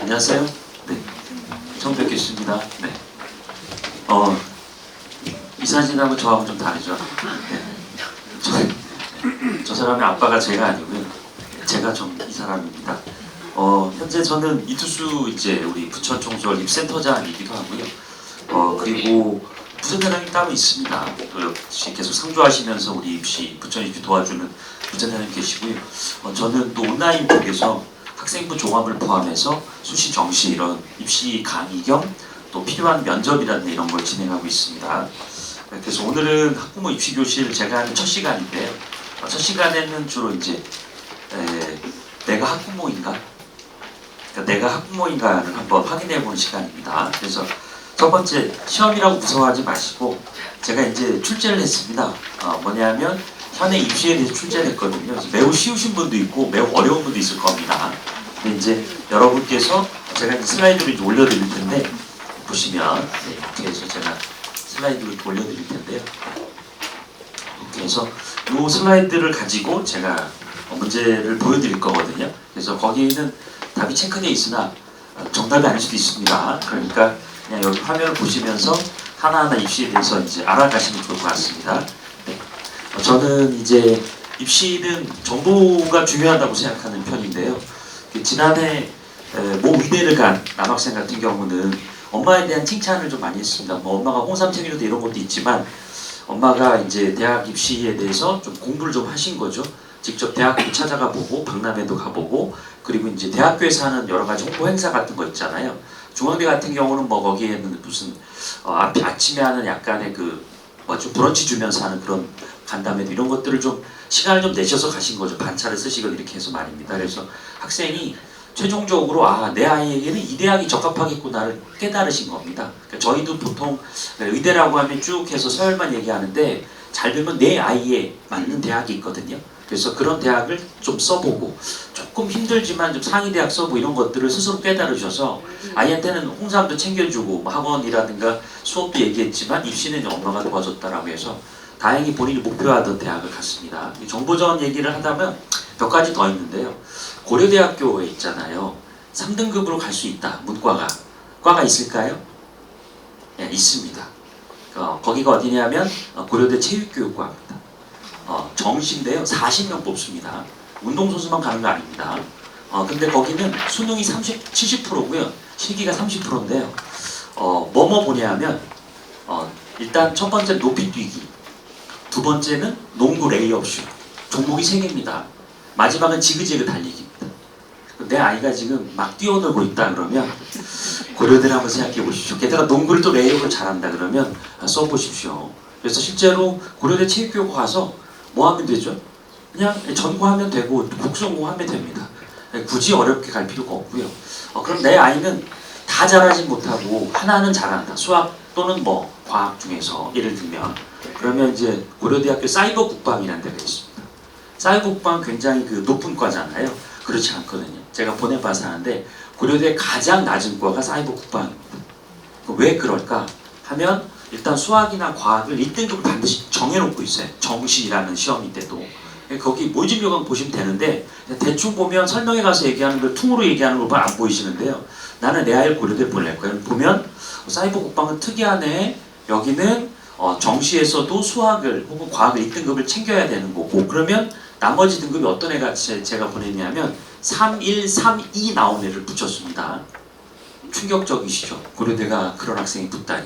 안녕하세요. 네, 처음 뵙겠습니다. 네. 이 사진하고 저하고 좀 다르죠. 네. 저 사람의 아빠가 제가 아니고요. 제가 좀 이 사람입니다. 현재 저는 이투수 이제 우리 부천총수월 입센터장이기도 하고요. 그리고 부센터장이 따로 있습니다. 또 역시 계속 상주하시면서 우리 입시 부천 입시 도와주는 부센터장님 계시고요. 저는 또 온라인 쪽에서 학생부 종합을 포함해서 수시 정시 이런 입시 강의 겸 또 필요한 면접이라든지 이런 걸 진행하고 있습니다. 그래서 오늘은 학부모 입시 교실 제가 하는 첫 시간인데요. 첫 시간에는 주로 이제 내가 학부모인가? 그러니까 내가 학부모인가를 한번 확인해보는 시간입니다. 그래서 첫 번째 시험이라고 무서워하지 마시고 제가 이제 출제를 했습니다. 뭐냐면 현행 입시에 대해서 출제를 했거든요. 그래서 매우 쉬우신 분도 있고 매우 어려운 분도 있을 겁니다. 근데 이제 여러분께서 제가 이제 슬라이드를 이제 올려드릴 텐데 보시면 이렇게 해서 제가 슬라이드를 이렇게 올려드릴 텐데요. 이렇게 해서 이 슬라이드를 가지고 제가 문제를 보여드릴 거거든요. 그래서 거기는 답이 체크되어 있으나 정답이 아닐 수도 있습니다. 그러니까 그냥 여기 화면을 보시면서 하나하나 입시에 대해서 이제 알아가시면 좋을 것 같습니다. 네. 저는 이제 입시는 정보가 중요하다고 생각하는 편인데요. 지난해 모 의대를 간 남학생 같은 경우는 엄마에 대한 칭찬을 좀 많이 했습니다. 뭐 엄마가 홍삼챙이로도 이런 것도 있지만 엄마가 이제 대학 입시에 대해서 좀 공부를 좀 하신 거죠. 직접 대학도 찾아가 보고 박람회도 가보고 그리고 이제 대학교에서 하는 여러 가지 홍보 행사 같은 거 있잖아요. 중앙대 같은 경우는 뭐 거기에는 무슨 아침에 하는 약간의 그 뭐죠 브런치 주면서 하는 그런 간담회도 이런 것들을 좀 시간을 좀 내셔서 가신 거죠. 반차를 쓰시거나 이렇게 해서 말입니다. 그래서 학생이 최종적으로 내 아이에게는 이 대학이 적합하겠구나를 깨달으신 겁니다. 그러니까 저희도 보통 의대라고 하면 쭉 해서 서열만 얘기하는데 잘 되면 내 아이에 맞는 대학이 있거든요. 그래서 그런 대학을 좀 써보고 조금 힘들지만 좀 상위 대학 써보고 이런 것들을 스스로 깨달으셔서 아이한테는 홍삼도 챙겨주고 뭐 학원이라든가 수업도 얘기했지만 입시는 이제 엄마가 도와줬다라고 해서 다행히 본인이 목표하던 대학을 갔습니다. 정보전 얘기를 하다면 몇 가지 더 있는데요. 고려대학교에 있잖아요. 3등급으로 갈 수 있다. 문과가. 과가 있을까요? 네, 있습니다. 거기가 어디냐면 고려대 체육교육과입니다. 정시인데요. 40명 뽑습니다. 운동선수만 가는 거 아닙니다. 근데 거기는 수능이 70%고요. 실기가 30%인데요. 뭐뭐 보냐면 일단 첫 번째 높이 뛰기. 두 번째는 농구 레이업슛. 종목이 3개입니다. 마지막은 지그재그 달리기입니다. 내 아이가 지금 막 뛰어놀고 있다 그러면 고려대를 한번 생각해 보십시오. 게다가 농구를 또 레이업을 잘한다 그러면 써보십시오. 그래서 실제로 고려대 체육교육 가서 뭐 하면 되죠? 그냥 전공하면 되고 국성공하면 됩니다. 굳이 어렵게 갈 필요가 없고요. 그럼 내 아이는 다 잘하진 못하고 하나는 잘한다. 수학 또는 뭐 과학 중에서 예를 들면 그러면 이제 고려대학교 사이버 국방이라는 데가 있습니다. 사이버 국방 굉장히 그 높은 과잖아요. 그렇지 않거든요. 제가 보내봐서 하는데 고려대 가장 낮은 과가 사이버 국방입니다. 왜 그럴까 하면 일단 수학이나 과학을 1등급 반드시 정해놓고 있어요. 정시라는 시험인데도 거기 모집 요강 보시면 되는데 대충 보면 설명회 가서 얘기하는 걸 퉁으로 얘기하는 걸 안 보이시는데요. 나는 내 아이를 고려대 보낼 거예요. 보면 사이버 국방은 특이하네. 여기는 정시에서도 수학을 혹은 과학을 1등급을 챙겨야 되는 거고 그러면 나머지 등급이 어떤 애가 제가 보냈냐면 3, 1, 3, 2 나온 애를 붙였습니다. 충격적이시죠. 고려대가 그런 학생이 붙다니.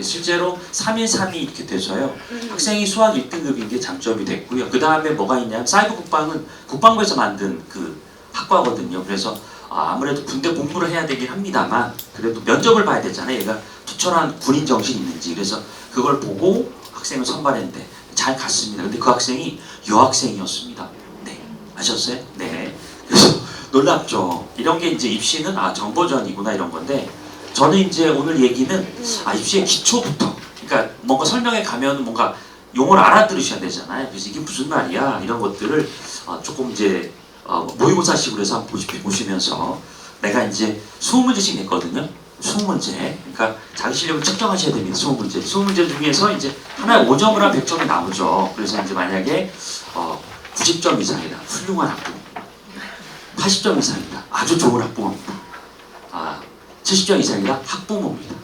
실제로 3, 1, 3, 2 이렇게 돼서요. 학생이 수학 1등급인 게 장점이 됐고요. 그 다음에 뭐가 있냐면 사이버 국방은 국방부에서 만든 그 학과거든요. 그래서 아무래도 군대 복무를 해야 되긴 합니다만 그래도 면접을 봐야 되잖아요. 얘가 투철한 군인 정신이 있는지. 그래서 그걸 보고 학생을 선발했는데 잘 갔습니다. 근데 그 학생이 여학생이었습니다. 네. 아셨어요? 네. 그래서 놀랍죠. 이런 게 이제 입시는 정보전이구나 이런 건데 저는 이제 오늘 얘기는 입시의 기초부터 그러니까 뭔가 설명회 가면 뭔가 용어를 알아들으셔야 되잖아요. 그래서 이게 무슨 말이야 이런 것들을 조금 이제 모의고사식으로 해서 한번 보시면서 내가 이제 20문제씩 냈거든요. 20문제. 그러니까 자기 실력을 측정하셔야 됩니다. 20문제. 20문제 중에서 이제 하나에 5점을 하면 100점이 나오죠. 그래서 이제 만약에 90점 이상이다. 훌륭한 학부모. 80점 이상이다. 아주 좋은 학부모입니다. 70점 이상이다? 학부모입니다.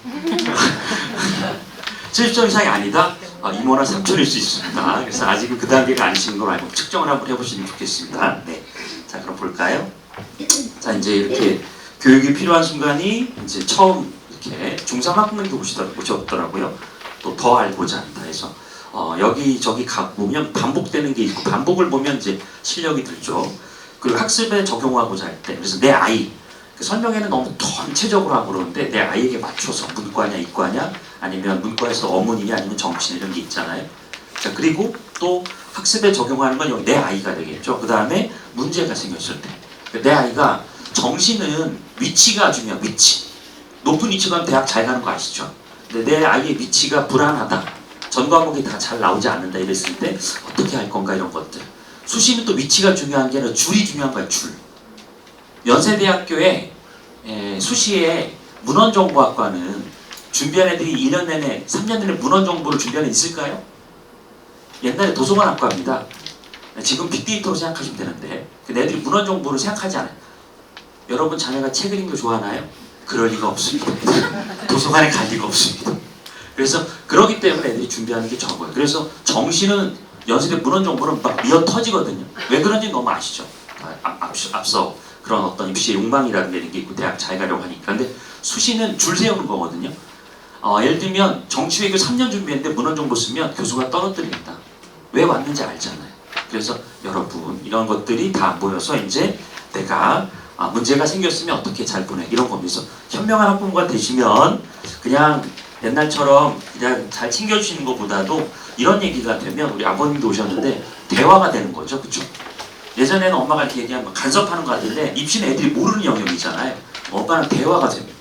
70점 이상이 아니다? 이모나 삼촌일 수 있습니다. 그래서 아직은 그 단계가 아니신 걸 알고 측정을 한번 해보시면 좋겠습니다. 네. 자, 그럼 볼까요? 자, 이제 이렇게 교육이 필요한 순간이 이제 처음 이렇게 중3 학부모님도 오셨더라고요. 또 더 알고자 한다 해서 여기저기 가보면 반복되는 게 있고, 반복을 보면 이제 실력이 들죠. 그리고 학습에 적용하고자 할 때, 그래서 내 아이 설명회는 너무 전체적으로 하고 그러는데 내 아이에게 맞춰서 문과냐 이과냐 아니면 문과에서 어문이냐 아니면 정신 이런 게 있잖아요. 자, 그리고 또 학습에 적용하는 건 여기 내 아이가 되겠죠. 그 다음에 문제가 생겼을 때 내 아이가 정신은 위치가 중요해요. 위치. 높은 위치 가면 대학 잘 가는 거 아시죠? 근데 내 아이의 위치가 불안하다. 전 과목이 다 잘 나오지 않는다 이랬을 때 어떻게 할 건가 이런 것들. 수시는 또 위치가 중요한 게 아니라 줄이 중요한 거야. 줄. 연세대학교에 수시에 문헌정보학과는 준비한 애들이 2년 내내 3년 내내 문헌정보를 준비한 애 있을까요? 옛날에 도서관학과입니다. 지금 빅데이터로 생각하시면 되는데 애들이 문헌정보를 생각하지 않아요. 여러분 자녀가 책 읽는 거 좋아하나요? 그럴 리가 없습니다. 도서관에 갈 리가 없습니다. 그래서 그러기 때문에 애들이 준비하는 게 적어요. 그래서 정시는 연세대 문헌정보는 막 미어 터지거든요. 왜 그런지 너무 아시죠? 앞서 그런 어떤 입시의 욕망이라든가 이런 게 있고 대학 잘 가려고 하니까. 근데 수시는 줄 세우는 거거든요. 예를 들면 정치외교 3년 준비했는데 문헌정보 쓰면 교수가 떨어뜨립니다. 왜 왔는지 알잖아요. 그래서 여러분 이런 것들이 다 모여서 이제 내가 문제가 생겼으면 어떻게 잘 보내 이런 겁니다. 그래서 현명한 학부모가 되시면 그냥 옛날처럼 그냥 잘 챙겨주시는 것보다도 이런 얘기가 되면 우리 아버님도 오셨는데 대화가 되는 거죠. 그쵸? 예전에는 엄마가 이렇게 얘기하면 간섭하는 것 같은데 입시는 애들이 모르는 영역이잖아요. 오빠는 대화가 됩니다.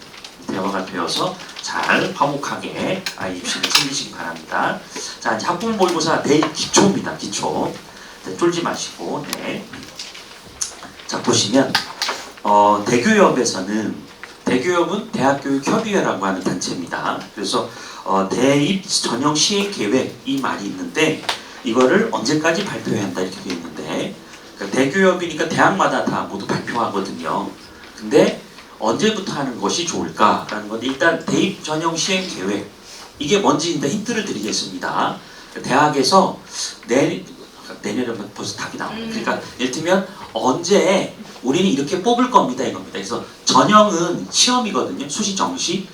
대화가 되어서 잘 화목하게 아이 입시를 챙기시기 바랍니다. 자, 이제 학부모 모의고사 내일 기초입니다. 기초. 네, 쫄지 마시고. 네. 자, 보시면 대교협에서는 대교협은 대학교육협의회라고 하는 단체입니다. 그래서 대입 전형 시행 계획 이 말이 있는데 이거를 언제까지 발표해야 한다 이렇게 되어 있는데 그러니까 대교협이니까 대학마다 다 모두 발표하거든요. 근데 언제부터 하는 것이 좋을까라는 건데 일단 대입 전형 시행 계획 이게 뭔지 일단 힌트를 드리겠습니다. 대학에서 내년이면 벌써 답이 나옵니다. 그러니까 예를 들면 언제 우리는 이렇게 뽑을 겁니다 이겁니다. 그래서 전형은 시험이거든요. 수시 정시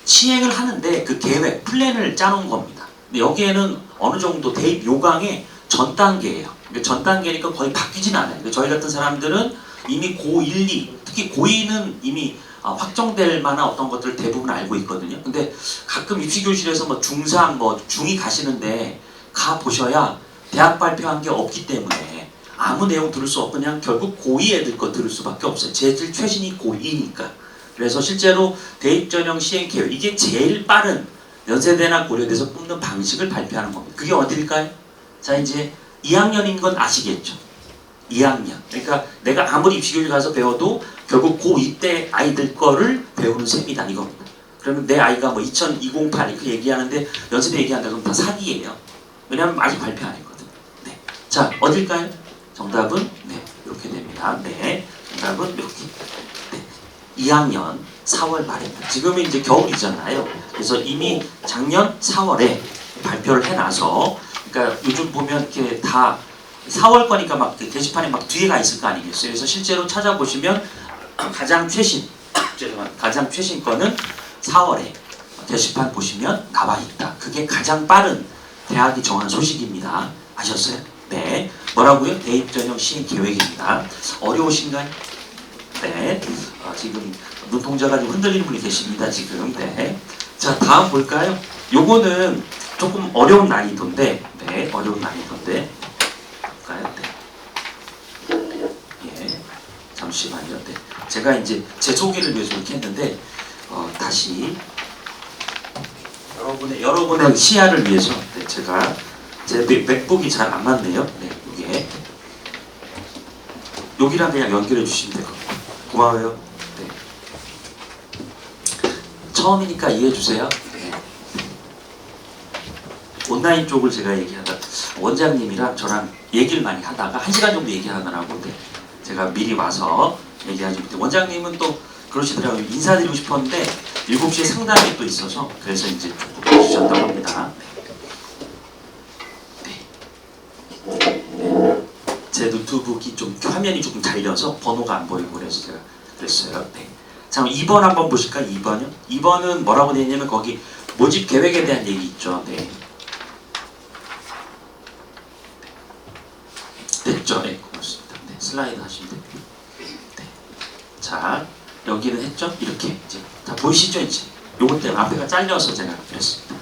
시행을 하는데 그 계획 플랜을 짜놓은 겁니다. 근데 여기에는 어느 정도 대입 요강의 전 단계예요. 그러니까 전 단계니까 거의 바뀌진 않아요. 그러니까 저희 같은 사람들은 이미 고1, 2 특히 고2는 이미 확정될 만한 어떤 것들을 대부분 알고 있거든요. 근데 가끔 입시교실에서 뭐 중3, 뭐 중2 가시는데 가 보셔야 대학 발표한 게 없기 때문에 아무 내용 들을 수 없고 그냥 결국 고2 애들 거 들을 수밖에 없어요. 제일 최신이 고2니까. 그래서 실제로 대입 전형 시행 계획 이게 제일 빠른 연세대나 고려대에서 뽑는 방식을 발표하는 겁니다. 그게 어딜까요? 자, 이제 2학년인 건 아시겠죠? 2학년. 그러니까 내가 아무리 입시교실 가서 배워도 결국 고2 때 아이들 거를 배우는 셈이다 이겁니다. 그러면 내 아이가 뭐 2008 이렇게 얘기하는데 연세대 얘기한다 그러면 다 사기예요. 왜냐하면 아직 발표 안 했거든. 네. 자, 어딜까요? 정답은 네, 이렇게 됩니다. 네. 정답은 이렇게. 네. 2학년 4월 말입니다. 지금은 이제 겨울이잖아요. 그래서 이미 작년 4월에 발표를 해놔서 그러니까 요즘 보면 이렇게 다 4월 거니까 막 게시판에 막 뒤에가 있을 거 아니겠어요. 그래서 실제로 찾아보시면 가장 최신 거는 4월에 게시판 보시면 나와 있다. 그게 가장 빠른 대학이 정한 소식입니다. 아셨어요? 네. 뭐라고요? 대입 전형 시행 계획입니다. 어려우신가요? 네. 지금 눈동자가 좀 흔들리는 분이 계십니다. 지금. 네. 자, 다음 볼까요? 요거는 조금 어려운 난이도인데, 네, 어려운 난이도인데, 볼까요? 네. 예. 잠시만요. 네. 제가 이제 제 소개를 위해서 이렇게 했는데, 다시 여러분의 시야를 위해서 네, 제가 제 맥북이 잘 안 맞네요. 네, 이게 여기랑 그냥 연결해 주시면 될 것 같아요. 고마워요. 네. 처음이니까 이해해 주세요. 네. 온라인 쪽을 제가 얘기하다 원장님이랑 저랑 얘기를 많이 하다가 1시간 정도 얘기하느라고 네, 제가 미리 와서 얘기하지 못해. 원장님은 또 그러시더라고요. 인사드리고 싶었는데 7시에 상담이 또 있어서 그래서 이제 조금 주셨다고 합니다. 제 노트북이 좀 화면이 조금 잘려서 번호가 안 보이고 그래서 제가 그랬어요. 네. 자, 2번 한번 보실까요? 2번요? 2번은 뭐라고 되어 있냐면 거기 모집 계획에 대한 얘기 있죠. 네. 됐죠? 네, 고맙습니다. 네, 슬라이드 하시면 됩니다. 네. 자, 여기는 했죠? 이렇게 이제 다 보이시죠? 이제 요것 때문에 앞에가 잘려서 제가 그랬습니다.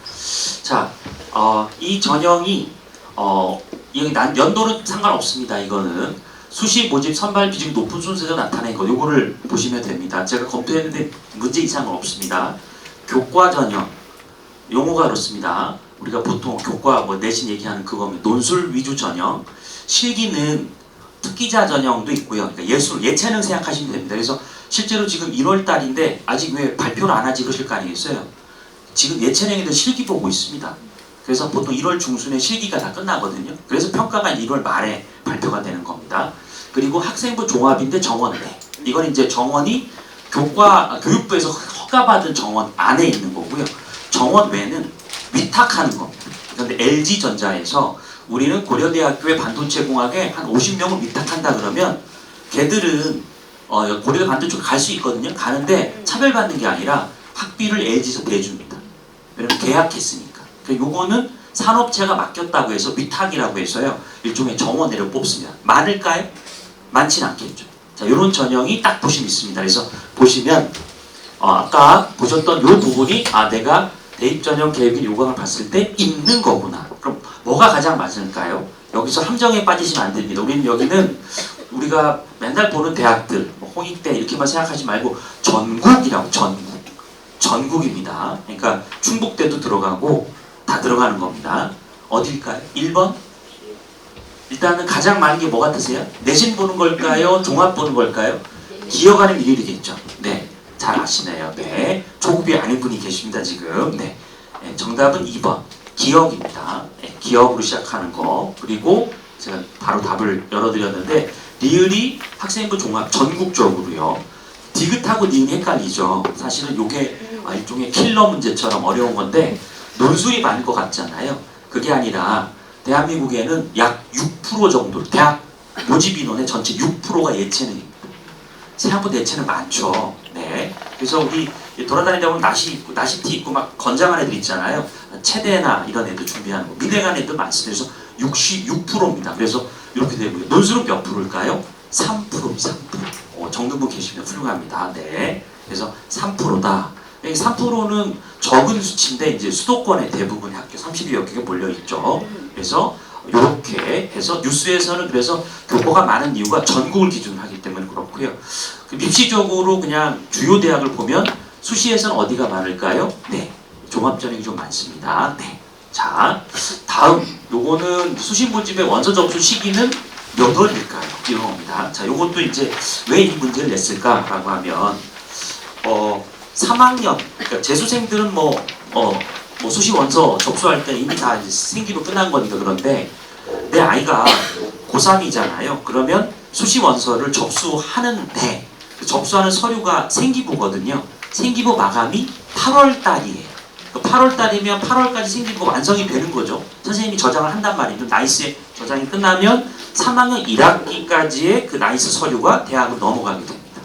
자, 이 전형이 여기 연도는 상관없습니다. 이거는 수시 모집 선발 비중 높은 순서에서 나타낸 거 요거를 보시면 됩니다. 제가 검토했는데 문제 이상은 없습니다. 교과 전형 용어가 그렇습니다. 우리가 보통 교과 뭐 내신 얘기하는 그거면 논술 위주 전형, 실기는 특기자 전형도 있고요. 그러니까 예술, 예체능 생각하시면 됩니다. 그래서 실제로 지금 1월 달인데 아직 왜 발표를 안 하지 그러실 거 아니겠어요? 지금 예체능에도 실기 보고 있습니다. 그래서 보통 1월 중순에 실기가 다 끝나거든요. 그래서 평가가 1월 말에 발표가 되는 겁니다. 그리고 학생부 종합인데 정원대. 이건 이제 정원이 교육부에서 허가받은 정원 안에 있는 거고요. 정원 외는 위탁하는 겁니다. 그런데 LG전자에서 우리는 고려대학교의 반도체공학에 한 50명을 위탁한다 그러면 걔들은 고려대 반도체 갈 수 있거든요. 가는데 차별받는 게 아니라 학비를 LG에서 내줍니다. 왜냐면 계약했으니까. 요거는 산업체가 맡겼다고 해서 위탁이라고 해서요. 일종의 정원회를 뽑습니다. 많을까요? 많진 않겠죠. 자, 이런 전형이 딱 보시면 있습니다. 그래서 보시면 아까 보셨던 이 부분이 내가 대입 전형 계획 요강을 봤을 때 있는 거구나. 그럼 뭐가 가장 맞을까요? 여기서 함정에 빠지시면 안 됩니다. 우리는 여기는 우리가 맨날 보는 대학들, 홍익대 이렇게만 생각하지 말고 전국이라고 전국입니다. 그러니까 충북대도 들어가고 다 들어가는 겁니다. 어딜까요? 1번? 일단은 가장 많은 게 뭐 같으세요? 내신 보는 걸까요? 종합 보는 걸까요? 기억하는 일이겠죠. 네, 잘 아시네요. 네, 조급이 아닌 분이 계십니다 지금. 네, 정답은 2번 기억입니다. 네, 기억으로 시작하는 거. 그리고 제가 바로 답을 열어드렸는데 리을이 학생부 종합 전국적으로요. 디귿하고 니은이 헷갈리죠. 사실은 이게 일종의 킬러 문제처럼 어려운 건데 논술이 많을 것 같잖아요. 그게 아니라 대한민국에는 약 6% 정도 대학 모집 인원의 전체 6%가 예체능입니다. 생각보다 예체능 많죠. 네. 그래서 우리 돌아다니다 보면 나시티 입고 막 건장한 애들 있잖아요. 체대나 이런 애들 준비하는 거. 미대 간 애들 많습니다. 그래서 66%입니다. 그래서 이렇게 되고요. 논술은 몇 프로일까요? 3%입니다. 3%. 정도분 계시면 훌륭합니다. 네. 그래서 3%다. 3%는 적은 수치인데 이제 수도권의 대부분의 학교 32여 개가 몰려 있죠. 그래서 이렇게 해서 뉴스에서는 그래서 교과가 많은 이유가 전국을 기준으로 하기 때문에 그렇고요. 입시적으로 그냥 주요 대학을 보면 수시에서는 어디가 많을까요? 네, 종합전형이 좀 많습니다. 네, 자 다음 요거는 수시 모집의 원서 접수 시기는 몇 월일까요? 이런 겁니다. 자, 요것도 이제 왜 이 문제를 냈을까라고 하면 3학년, 그러니까 재수생들은 뭐 수시 원서 접수할 때 이미 다 이제 생기로 끝난 거니까 그런데 내 아이가 고3이잖아요. 그러면 수시 원서를 접수하는데 접수하는 서류가 생기부거든요. 생기부 마감이 8월 달이에요. 8월 달이면 8월까지 생기부가 완성이 되는 거죠. 선생님이 저장을 한단 말이에요. 나이스에 저장이 끝나면 3학년 1학기까지의 그 나이스 서류가 대학으로 넘어가게 됩니다.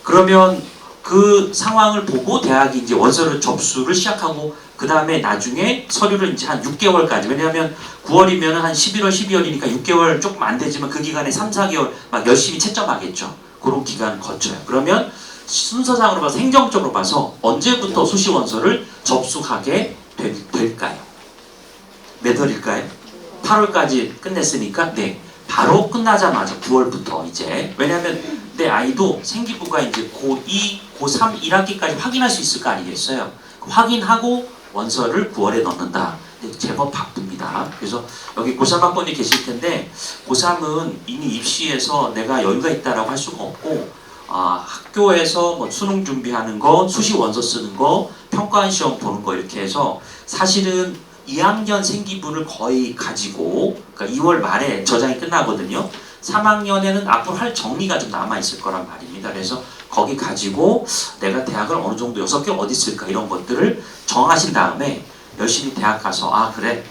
그러면 그 상황을 보고 대학이 이제 원서를 접수를 시작하고 그 다음에 나중에 서류를 이제 한 6개월까지 왜냐하면 9월이면 한 11월, 12월이니까 6개월 조금 안 되지만 그 기간에 3, 4개월 막 열심히 채점하겠죠. 그런 기간을 거쳐요. 그러면 순서상으로 봐서 행정적으로 봐서 언제부터 수시 원서를 접수하게 될까요? 몇 월일까요? 8월까지 끝냈으니까 네 바로 끝나자마자 9월부터 이제 왜냐하면 내 아이도 생기부가 이제 고2, 고3, 1학기까지 확인할 수 있을 거 아니겠어요? 확인하고 원서를 9월에 넣는다. 제법 바쁩니다. 그래서 여기 고3 학번이 계실 텐데 고3은 이미 입시에서 내가 여유가 있다라고 할 수가 없고 학교에서 뭐 수능 준비하는 거, 수시 원서 쓰는 거, 평가원 시험 보는 거 이렇게 해서 사실은 2학년 생기부를 거의 가지고 그러니까 2월 말에 저장이 끝나거든요. 3학년에는 앞으로 할 정리가 좀 남아있을 거란 말입니다. 그래서 거기 가지고 내가 대학을 어느 정도 6개 어디 있을까 이런 것들을 정하신 다음에 열심히 대학 가서 아 그래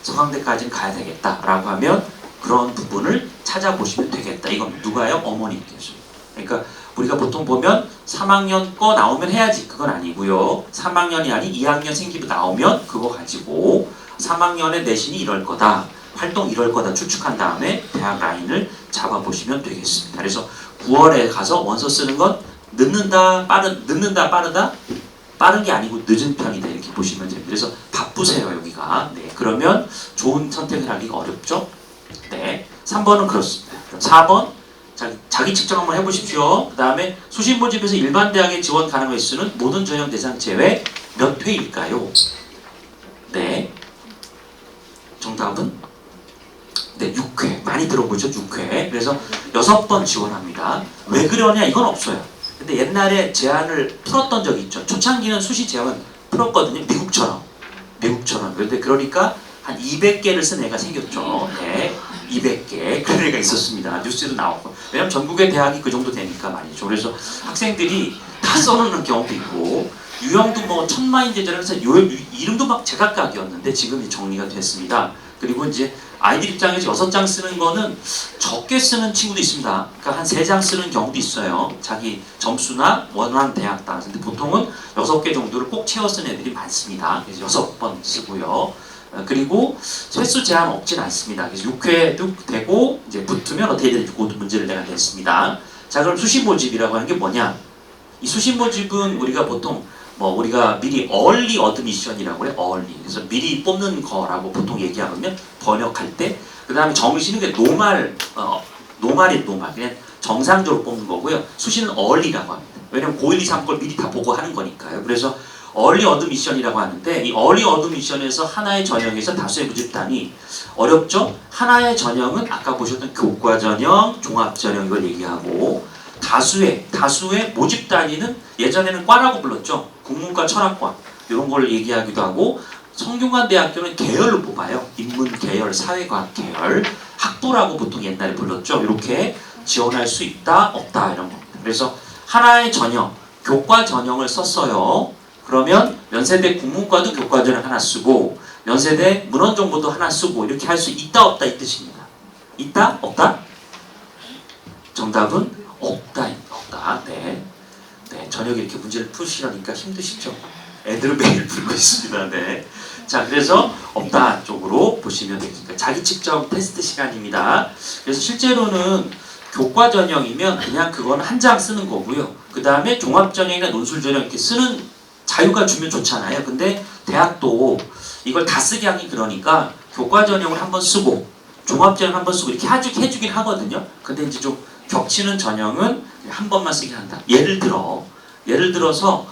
서강대까지는 가야 되겠다 라고 하면 그런 부분을 찾아보시면 되겠다. 이건 누가요? 어머니께서. 그러니까 우리가 보통 보면 3학년 거 나오면 해야지 그건 아니고요. 3학년이 아닌 2학년 생기고 나오면 그거 가지고 3학년의 내신이 이럴 거다. 활동 이럴 거다 추측한 다음에 대학 라인을 잡아보시면 되겠습니다. 그래서 9월에 가서 원서 쓰는 건 늦는다 빠르다? 빠른 게 아니고 늦은 편이다 이렇게 보시면 됩니다. 그래서 바쁘세요 여기가. 네, 그러면 좋은 선택을 하기가 어렵죠. 네, 3번은 그렇습니다. 4번 자기 측정 한번 해보십시오. 그 다음에 수시 모집에서 일반 대학에 지원 가능 횟수는 모든 전형 대상 제외 몇 회일까요? 네, 정답은 네 6회. 많이 들어보죠 6회. 그래서 6번 지원합니다. 왜 그러냐 이건 없어요. 근데 옛날에 제한을 풀었던 적이 있죠. 초창기는 수시 제한 풀었거든요. 미국처럼. 그런데 그러니까 한 200개를 쓴 애가 생겼죠. 네, 200개 그런 애가 있었습니다. 뉴스도 나오고. 왜냐면 전국의 대학이 그 정도 되니까 말이죠. 그래서 학생들이 다 써놓는 경우도 있고 유형도 뭐 천마인제절에서 이름도 막 제각각이었는데 지금 정리가 됐습니다. 그리고 이제 아이들 입장에서 6장 쓰는 거는 적게 쓰는 친구도 있습니다. 그러니까 한 3장 쓰는 경우도 있어요. 자기 점수나 원하는 대학 따라서. 근데 보통은 6개 정도를 꼭 채워 쓰는 애들이 많습니다. 그래서 6번 쓰고요. 그리고 횟수 제한 없진 않습니다. 그래서 6회도 되고 이제 붙으면 어떻게 되는지 그 문제를 내가 냈습니다. 자, 그럼 수시 모집이라고 하는 게 뭐냐? 이 수시 모집은 우리가 보통 우리가 미리 early admission이라고 해요. early. 그래서 미리 뽑는 거라고 보통 얘기하거든요. 번역할 때. 그 다음에 정시는 그냥 노말이 그냥 정상적으로 뽑는 거고요. 수시는 early라고 합니다. 왜냐면 고1, 2, 3 걸 미리 다 보고 하는 거니까요. 그래서 early admission이라고 하는데 이 early admission에서 하나의 전형에서 다수의 모집단이 어렵죠? 하나의 전형은 아까 보셨던 교과 전형, 종합 전형 이걸 얘기하고 다수의 모집 단위는 예전에는 과라고 불렀죠. 국문과 철학과 이런 걸 얘기하기도 하고 성균관대학교는 계열로 뽑아요. 인문 계열, 사회과학 계열, 학부라고 보통 옛날에 불렀죠. 이렇게 지원할 수 있다, 없다 이런 겁니다. 그래서 하나의 전형, 교과 전형을 썼어요. 그러면 연세대 국문과도 교과 전형 하나 쓰고 연세대 문헌정보도 하나 쓰고 이렇게 할 수 있다, 없다 이 뜻입니다. 있다, 없다? 정답은 없다. 네. 저녁에 이렇게 문제를 푸시라니까 힘드시죠? 애들은 매일 풀고 있습니다. 네. 자, 그래서 없다 쪽으로 보시면 되겠습니다. 자기 측정 테스트 시간입니다. 그래서 실제로는 교과 전형이면 그냥 그건 한 장 쓰는 거고요. 그 다음에 종합 전형이나 논술 전형 이렇게 쓰는 자유가 주면 좋잖아요. 근데 대학도 이걸 다 쓰게 하기 그러니까 교과 전형을 한번 쓰고 종합 전형 한번 쓰고 이렇게 해주긴 하거든요. 근데 이제 좀 겹치는 전형은 한 번만 쓰게 한다. 예를 들어서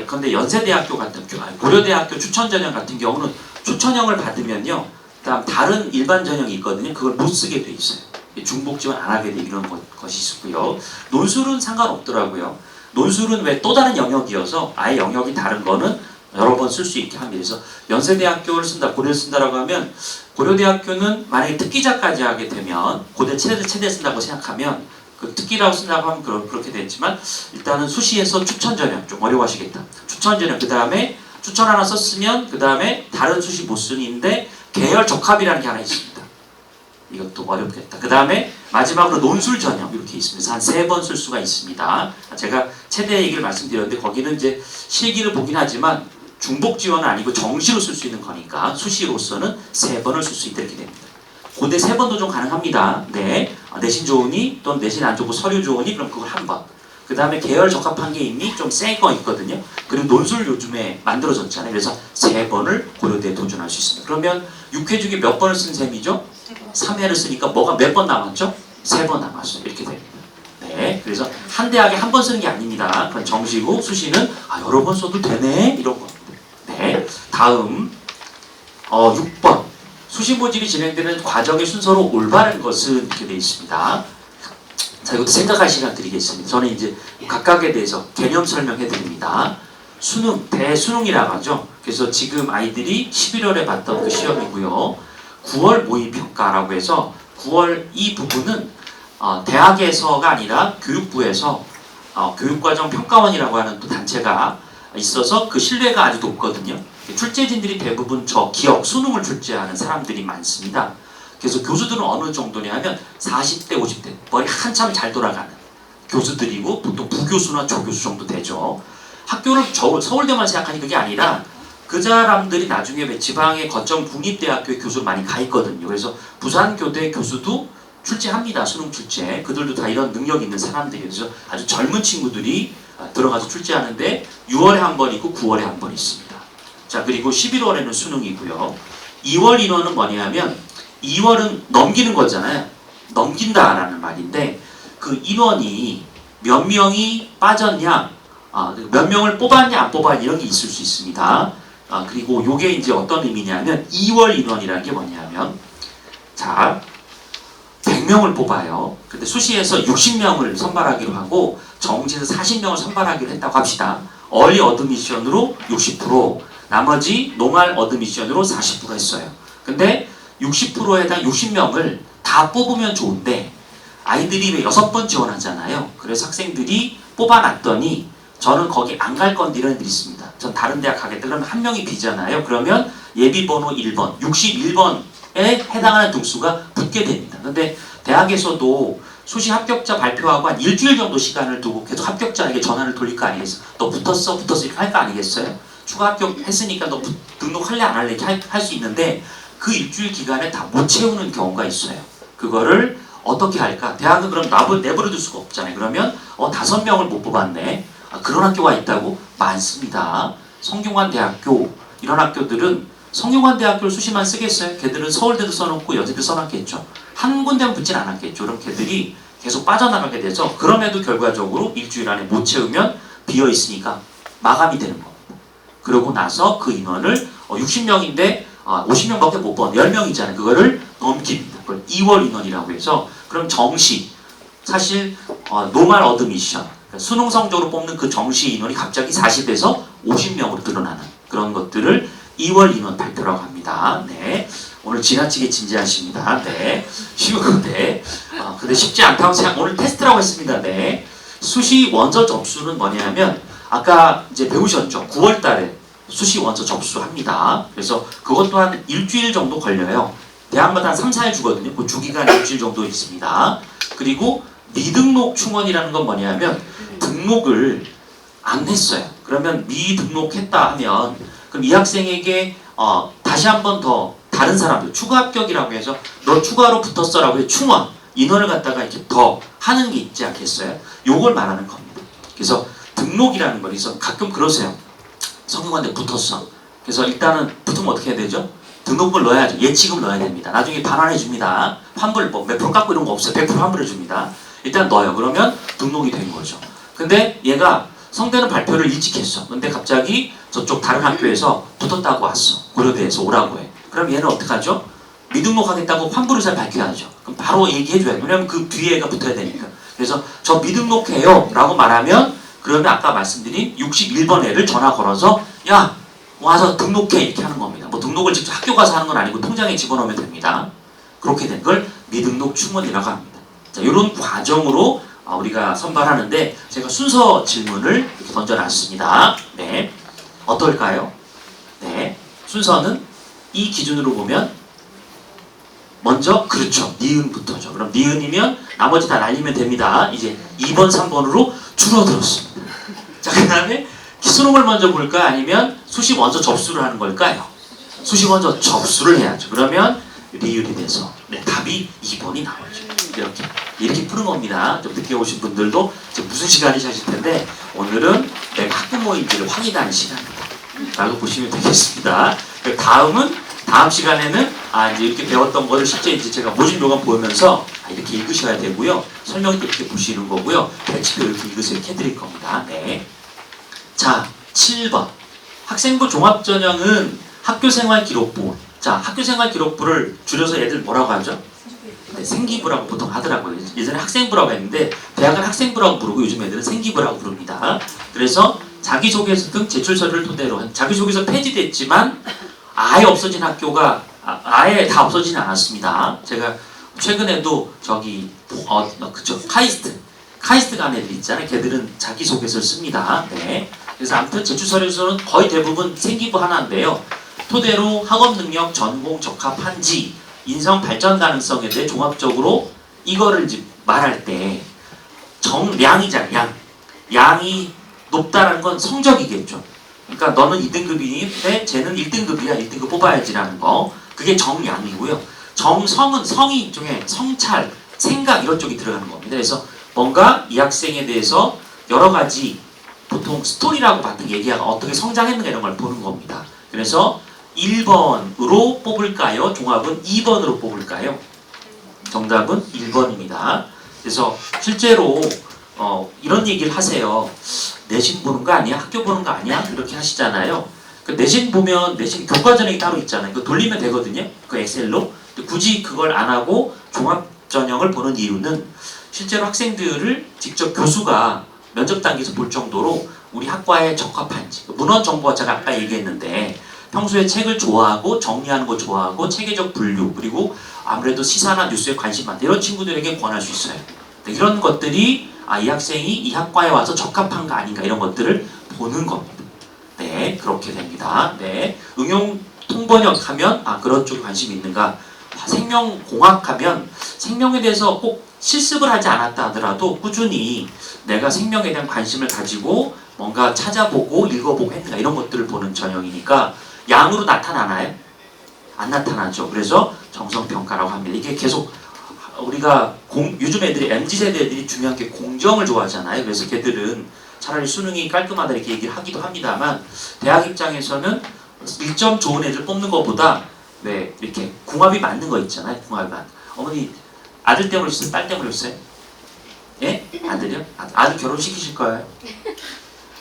근데 연세대학교 같은 고려대학교 추천전형 같은 경우는 추천형을 받으면요. 다른 일반 전형이 있거든요. 그걸 못 쓰게 돼 있어요. 중복 지원 안 하게 돼 이런 것이 있고요. 논술은 상관없더라고요. 논술은 왜 또 다른 영역이어서 아예 영역이 다른 거는 여러 번 쓸 수 있게 합니다. 그래서 연세대학교를 쓴다, 고려를 쓴다라고 하면 고려대학교는 만약에 특기자까지 하게 되면 고대 최대 쓴다고 생각하면 그 특기라고 쓴다고 하면 그렇게 되지만 일단은 수시에서 추천전형 좀 어려워하시겠다. 추천전형 그 다음에 추천 하나 썼으면 그 다음에 다른 수시 못 쓰는데 계열 적합이라는 게 하나 있습니다. 이것도 어렵겠다. 그 다음에 마지막으로 논술 전형 이렇게 있습니다. 한 3번 쓸 수가 있습니다. 제가 최대 얘기를 말씀드렸는데 거기는 이제 실기를 보긴 하지만 중복 지원은 아니고 정시로 쓸 수 있는 거니까 수시로서는 3번을 쓸 수 있다 이렇게 됩니다. 고대 3번 도전 가능합니다. 네, 내신 좋으니 또는 내신 안 좋고 서류 좋으니 그럼 그걸 한 번. 그 다음에 계열 적합한 게 있니? 좀 센 거 있거든요. 그리고 논술 요즘에 만들어졌잖아요. 그래서 3번을 고려대에 도전할 수 있습니다. 그러면 6회 중에 몇 번을 쓴 셈이죠? 3회를 쓰니까 뭐가 몇 번 남았죠? 3번 남았어요. 이렇게 됩니다. 네, 그래서 한 대학에 한 번 쓰는 게 아닙니다. 그건 정시고 수시는 여러 번 써도 되네? 이런 겁니다. 네, 다음 6번. 수시 모집이 진행되는 과정의 순서로 올바른 것은 이렇게 되어 있습니다. 자, 이것도 생각할 시간 드리겠습니다. 저는 이제 각각에 대해서 개념 설명해 드립니다. 수능, 대수능이라고 하죠. 그래서 지금 아이들이 11월에 봤던 그 시험이고요. 9월 모의평가라고 해서 9월 이 부분은 대학에서가 아니라 교육부에서 교육과정 평가원이라고 하는 또 단체가 있어서 그 신뢰가 아주 높거든요. 출제진들이 대부분 저 기억, 수능을 출제하는 사람들이 많습니다. 그래서 교수들은 어느 정도냐면 40대, 50대 머리 한참 잘 돌아가는 교수들이고 보통 부교수나 조교수 정도 되죠. 학교를 서울대만 생각하니 그게 아니라 그 사람들이 나중에 지방의 거점 국립대학교의 교수로 많이 가 있거든요. 그래서 부산교대 교수도 출제합니다. 수능 출제. 그들도 다 이런 능력 있는 사람들이에요. 그래서 아주 젊은 친구들이 들어가서 출제하는데 6월에 한 번 있고 9월에 한 번 있습니다. 자, 그리고 11월에는 수능이고요. 2월 인원은 뭐냐면 2월은 넘기는 거잖아요. 넘긴다라는 말인데 그 인원이 몇 명이 빠졌냐, 몇 명을 뽑았냐 안 뽑았냐 이런 게 있을 수 있습니다. 그리고 요게 이제 어떤 의미냐면 2월 인원이라는 게 뭐냐면 자 100명을 뽑아요. 근데 수시에서 60명을 선발하기로 하고 정시에서 40명을 선발하기로 했다고 합시다. 얼리 어드미션으로 60%, 나머지 노말 어드미션으로 40% 했어요. 근데 60%에 해당 60명을 다 뽑으면 좋은데 아이들이 왜 6번 지원하잖아요. 그래서 학생들이 뽑아놨더니 저는 거기 안 갈 건데 이런 애들이 있습니다. 전 다른 대학 가겠다. 그러면 한 명이 비잖아요. 그러면 예비번호 1번, 61번에 해당하는 등수가 붙게 됩니다. 근데 대학에서도 수시 합격자 발표하고 한 일주일 정도 시간을 두고 계속 합격자에게 전화를 돌릴 거 아니겠어요? 너 붙었어? 이렇게 할 거 아니겠어요? 추가 합격했으니까 너 등록할래 안 할래 이렇게 할 수 있는데 그 일주일 기간에 다 못 채우는 경우가 있어요. 그거를 어떻게 할까? 대학은 그럼 내버려 둘 수가 없잖아요. 그러면 5명을 못 뽑았네. 그런 학교가 있다고? 많습니다. 성균관 대학교 이런 학교들은 성균관 대학교를 수시만 쓰겠어요? 걔들은 서울대도 써놓고 여대도 써놨겠죠. 한 군데만 붙진 않았겠죠. 그럼 걔들이 계속 빠져나가게 돼서 그럼에도 결과적으로 일주일 안에 못 채우면 비어있으니까 마감이 되는 겁니다. 그러고 나서 그 인원을 60명인데 50명밖에 못 뽑아 10명이잖아요. 그거를 넘깁니다. 그걸 2월 인원이라고 해서 그럼 정시 사실 노말 어드미션 그러니까 수능 성적으로 뽑는 그 정시 인원이 갑자기 40에서 50명으로 늘어나는 그런 것들을 2월 인원 발표라고 합니다. 네. 오늘 지나치게 진지하십니다. 네. 쉬운데 근데 쉽지 않다고 생각. 오늘 테스트라고 했습니다. 네. 수시 원서 접수는 뭐냐면 아까 이제 배우셨죠? 9월달에 수시 원서 접수합니다. 그래서 그것 또한 일주일 정도 걸려요. 대학마다 한 3, 4일 주거든요. 그 주기간 일주일 정도 있습니다. 그리고 미등록 충원이라는 건 뭐냐면 등록을 안 했어요. 그러면 미등록했다 하면 그럼 이 학생에게 다시 한 번 더 다른 사람들 추가 합격이라고 해서 너 추가로 붙었어라고 해서 충원 인원을 갖다가 이렇게 더 하는 게 있지 않겠어요? 요걸 말하는 겁니다. 그래서 등록이라는 거 그래서 가끔 그러세요. 성균관대 붙었어. 그래서 일단은 붙으면 어떻게 해야 되죠? 등록금을 넣어야죠. 예치금 넣어야 됩니다. 나중에 반환해 줍니다. 환불 몇 프로 깎고 이런 거 없어요. 100% 환불해 줍니다. 일단 넣어요. 그러면 등록이 된 거죠. 근데 얘가 성대는 발표를 일찍 했어. 근데 갑자기 저쪽 다른 학교에서 붙었다고 왔어. 고려대에서 오라고 해. 그럼 얘는 어떡하죠? 미등록하겠다고 환불 의사를 밝혀야죠. 그럼 바로 얘기해줘야 돼. 왜냐면 그 뒤에 애가 붙어야 되니까. 그래서 저 미등록해요 라고 말하면 그러면 아까 말씀드린 61번 애를 전화 걸어서 야 와서 등록해 이렇게 하는 겁니다. 뭐 등록을 직접 학교 가서 하는 건 아니고 통장에 집어넣으면 됩니다. 그렇게 된 걸 미등록 충원이라고 합니다. 자, 이런 과정으로 우리가 선발하는데 제가 순서 질문을 이렇게 던져놨습니다. 네, 어떨까요? 네, 순서는 이 기준으로 보면 먼저 그렇죠. 니은부터죠. 그럼 니은이면 나머지 다 날리면 됩니다. 이제 2번, 3번으로 줄어들었습니다. 자, 그 다음에 수능을 먼저 볼까 아니면 수시 원서 접수를 하는 걸까요? 수시 원서 접수를 해야죠. 그러면 리을이 돼서 네, 답이 2번이 나오죠. 이렇게 푸는 겁니다. 좀 늦게 오신 분들도 이제 무슨 시간이 하실 텐데 오늘은 내가 학부모인지를 확인하는 시간입니다. 라고 보시면 되겠습니다. 다음 시간에는 이제 이렇게 배웠던 거를 실제 이제 제가 모집 요강 보면서 이렇게 읽으셔야 되고요. 설명도 이렇게 보시는 거고요. 배치도 이렇게 읽으세요. 이렇게 해드릴 겁니다. 네. 자, 7번. 학생부 종합전형은 학교생활기록부. 자, 학교생활기록부를 줄여서 얘들 뭐라고 하죠? 네, 생기부라고 보통 하더라고요. 예전에 학생부라고 했는데 대학은 학생부라고 부르고 요즘 애들은 생기부라고 부릅니다. 그래서 자기소개서 등 제출서를 토대로 자기소개서 폐지됐지만 아예 없어진 학교가 아예 다 없어지진 않았습니다. 제가 최근에도 저기 그쵸, 카이스트 간 애들 있잖아요. 걔들은 자기소개서를 씁니다. 네. 그래서 아무튼 제출서류서는 거의 대부분 생기부 하나인데요. 토대로 학업 능력, 전공 적합한지, 인성 발전 가능성에 대해 종합적으로 이거를 이제 말할 때 정량이잖아요. 양이 높다는 건 성적이겠죠. 그러니까 너는 2등급이니 쟤는 1등급이야. 1등급 뽑아야지라는 거. 그게 정량이고요. 정성은 성이 일종의 성찰, 생각 이런 쪽이 들어가는 겁니다. 그래서 뭔가 이 학생에 대해서 여러 가지 보통 스토리라고 받는 얘기가 어떻게 성장했는가 이런 걸 보는 겁니다. 그래서 1번으로 뽑을까요? 종합은 2번으로 뽑을까요? 정답은 1번입니다. 그래서 실제로 이런 얘기를 하세요. 내신 보는 거 아니야? 학교 보는 거 아니야? 이렇게 하시잖아요. 그 내신 보면 내신 교과 전형이 따로 있잖아요. 그거 돌리면 되거든요. 그 엑셀로. 굳이 그걸 안 하고 종합 전형을 보는 이유는 실제로 학생들을 직접 교수가 면접 단계에서 볼 정도로 우리 학과에 적합한지. 문헌 정보가 제가 아까 얘기했는데 평소에 책을 좋아하고 정리하는 거 좋아하고 체계적 분류 그리고 아무래도 시사나 뉴스에 관심 많다 이런 친구들에게 권할 수 있어요. 이런 것들이 이 학생이 이 학과에 와서 적합한가 아닌가 이런 것들을 보는 겁니다. 네, 그렇게 됩니다. 네, 응용 통번역 하면 그런 쪽에 관심이 있는가? 생명공학 하면 생명에 대해서 꼭 실습을 하지 않았다 하더라도 꾸준히 내가 생명에 대한 관심을 가지고 뭔가 찾아보고 읽어보고 했는가 이런 것들을 보는 전형이니까 양으로 나타나나요? 안 나타나죠. 그래서 정성평가라고 합니다. 이게 계속 우리가 요즘 애들이 MZ세대 애들이 중요한 게 공정을 좋아하잖아요. 그래서 걔들은 차라리 수능이 깔끔하다 이렇게 얘기를 하기도 합니다만 대학 입장에서는 1점 좋은 애들 뽑는 것보다 왜 이렇게 궁합이 맞는 거 있잖아요. 궁합이 맞는. 어머니 아들 때문에 오셨어요? 딸 때문에 오셨어요? 예? 아들이요? 아들 결혼시키실 거예요?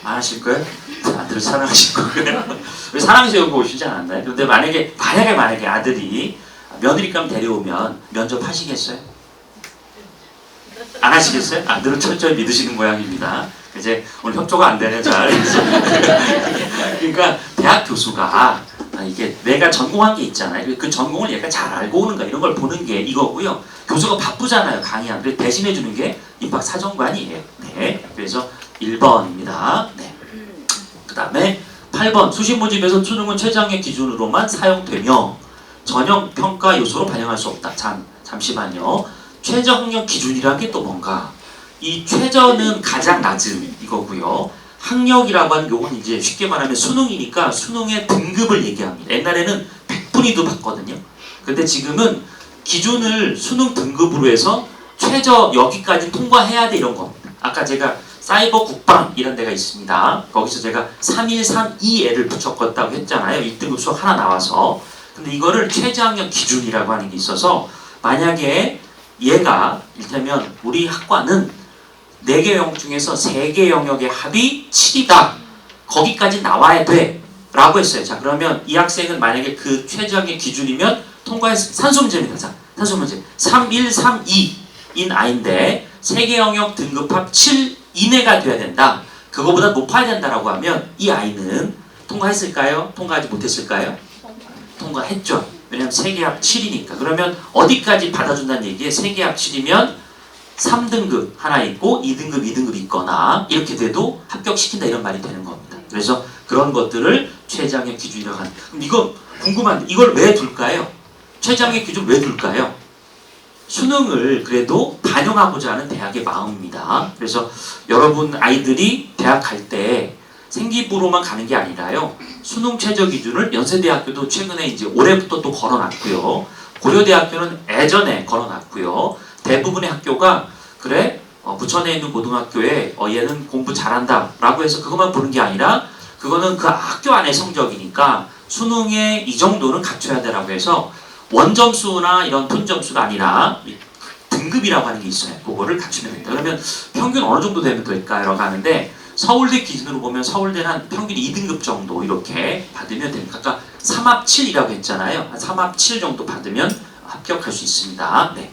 안 하실 거예요? 아들을 사랑하실 거예요? 왜 사랑해서 여기 오시지 않았나요? 근데 만약에 아들이 며느리감 데려오면 면접하시겠어요? 안 하시겠어요? 아들은 철저히 믿으시는 모양입니다. 이제 오늘 협조가 안 되네 잘. 그러니까 대학 교수가 이게 내가 전공한 게 있잖아요. 그 전공을 얘가 잘 알고 오는가 이런 걸 보는 게 이거고요. 교수가 바쁘잖아요. 강의하는. 그래서 대신해 주는 게 입학 사정관이에요. 네. 그래서 1번입니다. 네. 그 다음에 8번 수시 모집에서 수능은 최저학력 기준으로만 사용되며 전형 평가 요소로 반영할 수 없다. 잠시만요. 최저학력 기준이라는 게 또 뭔가? 이 최저는 가장 낮은 이거고요. 학력이라고 하는 요건 이제 쉽게 말하면 수능이니까 수능의 등급을 얘기합니다. 옛날에는 100분위도 봤거든요. 근데 지금은 기준을 수능 등급으로 해서 최저 여기까지 통과해야 돼 이런 겁니다. 아까 제가 사이버 국방 이런 데가 있습니다. 거기서 제가 3132애를 붙였다고 했잖아요. 1등급 수학 하나 나와서. 근데 이거를 최저학력 기준이라고 하는 게 있어서 만약에 얘가 이를테면 우리 학과는 4개 영역 중에서 3개 영역의 합이 7이다. 거기까지 나와야 돼. 라고 했어요. 자, 그러면 이 학생은 만약에 그 최저학력 기준이면 통과해서 산수 문제입니다. 자, 산수 문제. 3132인 아인데 3개 영역 등급합 7 이내가 돼야 된다. 그거보다 높아야 된다라고 하면 이 아이는 통과했을까요? 통과하지 못했을까요? 통과했죠. 왜냐면 3개 합 7이니까. 그러면 어디까지 받아준다는 얘기에 3개 합 7이면 3등급 하나 있고 2등급, 2등급 있거나 이렇게 돼도 합격시킨다 이런 말이 되는 겁니다. 그래서 그런 것들을 최저학력 기준이라고 하는. 그럼 이거 궁금한데 이걸 왜 둘까요? 최저학력 기준 왜 둘까요? 수능을 그래도 반영하고자 하는 대학의 마음입니다. 그래서 여러분 아이들이 대학 갈 때 생기부로만 가는 게 아니라요. 수능 최저 기준을 연세대학교도 최근에 이제 올해부터 또 걸어놨고요. 고려대학교는 예전에 걸어놨고요. 대부분의 학교가 그래 부천에 있는 고등학교에 얘는 공부 잘한다 라고 해서 그것만 보는 게 아니라 그거는 그 학교 안의 성적이니까 수능에 이 정도는 갖춰야 되라고 해서 원점수나 이런 톤점수가 아니라 등급이라고 하는 게 있어요. 그거를 갖추면 된다. 그러면 평균 어느 정도 되면 될까요? 하는데 서울대 기준으로 보면 서울대는 한 평균 2등급 정도 이렇게 받으면 됩니다. 아까 3합7이라고 했잖아요. 한 3합7 정도 받으면 합격할 수 있습니다. 네.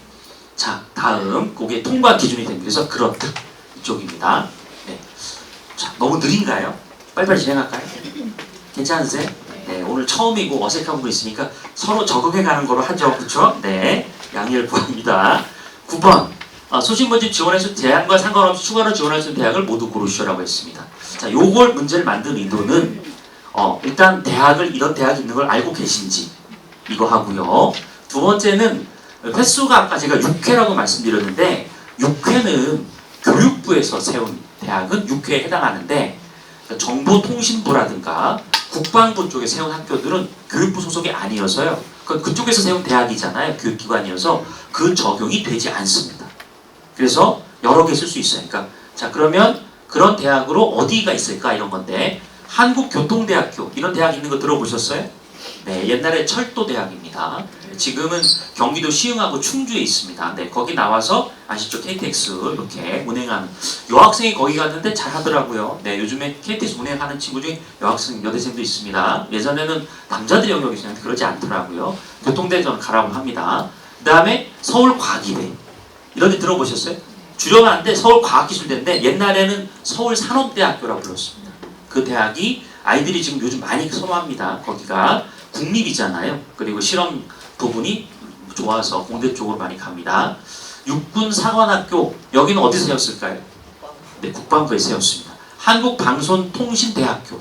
자, 다음 그게 통과 기준이 됩니다. 그래서 그렇다. 이쪽입니다. 네. 자, 너무 느린가요? 빨리빨리 진행할까요? 괜찮으세요? 네, 오늘 처음이고 어색한 분 있으니까 서로 적응해가는 거로 하죠. 그렇죠? 네. 양해를 구합니다. 9번 수시 모집 지원해서 제한과 상관없이 추가로 지원할 수 있는 대학을 모두 고르시오라고 했습니다. 자, 요걸 문제를 만든 의도는 일단 대학을 이런 대학이 있는 걸 알고 계신지 이거 하고요. 두 번째는 횟수가 아까 제가 6회라고 말씀드렸는데 6회는 교육부에서 세운 대학은 6회에 해당하는데 정보통신부라든가 국방부 쪽에 세운 학교들은 교육부 소속이 아니어서요. 그쪽에서 세운 대학이잖아요. 교육기관이어서 그 적용이 되지 않습니다. 그래서 여러 개 쓸 수 있어요. 그러니까 자 그러면 그런 대학으로 어디가 있을까 이런 건데 한국교통대학교 이런 대학 있는 거 들어보셨어요? 네, 옛날에 철도대학입니다. 지금은 경기도 시흥하고 충주에 있습니다. 네, 거기 나와서 아시죠? KTX 이렇게 운행하는 여학생이 거기 갔는데 잘하더라고요. 네, 요즘에 KTX 운행하는 친구 중에 여학생 여대생도 있습니다. 예전에는 남자들이 영역이 있었는데 그러지 않더라고요. 교통대 저는 가라고 합니다. 그 다음에 서울과기대 이런 데 들어보셨어요? 줄여봤는데 서울과학기술대인데 옛날에는 서울산업대학교라고 불렀습니다. 그 대학이 아이들이 지금 요즘 많이 선호합니다. 거기가 국립이잖아요. 그리고 실험 부분이 좋아서 공대 쪽으로 많이 갑니다. 육군사관학교 여기는 어디서 세웠을까요? 네, 국방부에 세웠습니다. 한국방송통신대학교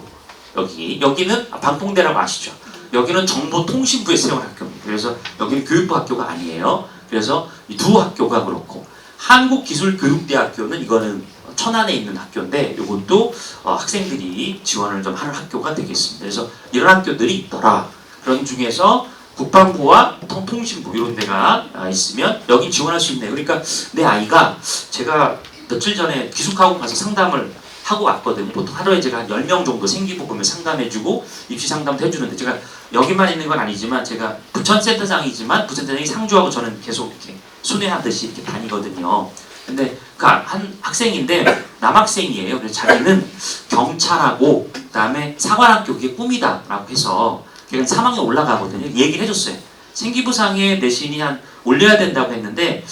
여기는 방통대라고 아시죠? 여기는 정보통신부에 세운 학교입니다. 그래서 여기는 교육부 학교가 아니에요. 그래서 이 두 학교가 그렇고 한국기술교육대학교는 이거는 천안에 있는 학교인데 이것도 학생들이 지원을 좀 하는 학교가 되겠습니다. 그래서 이런 학교들이 있더라. 그런 중에서 국방부와 통신부 이런 데가 있으면 여기 지원할 수 있네요. 그러니까 내 아이가 제가 며칠 전에 기숙학원 가서 상담을 하고 왔거든요. 보통 하루에 제가 한 10명 정도 생기부 보면 상담해주고 입시 상담도 해주는데 제가 여기만 있는 건 아니지만 제가 부천센터장이지만 부천센터장이 상주하고 저는 계속 이렇게 순회하듯이 이렇게 다니거든요. 근데 그 한 학생인데 남학생이에요. 그래서 자기는 경찰하고 그다음에 사관학교 그게 꿈이다라고 해서 걔는 3학년 올라가거든요. 얘기를 해줬어요. 생기부상에 내신이 한 올려야 된다고 했는데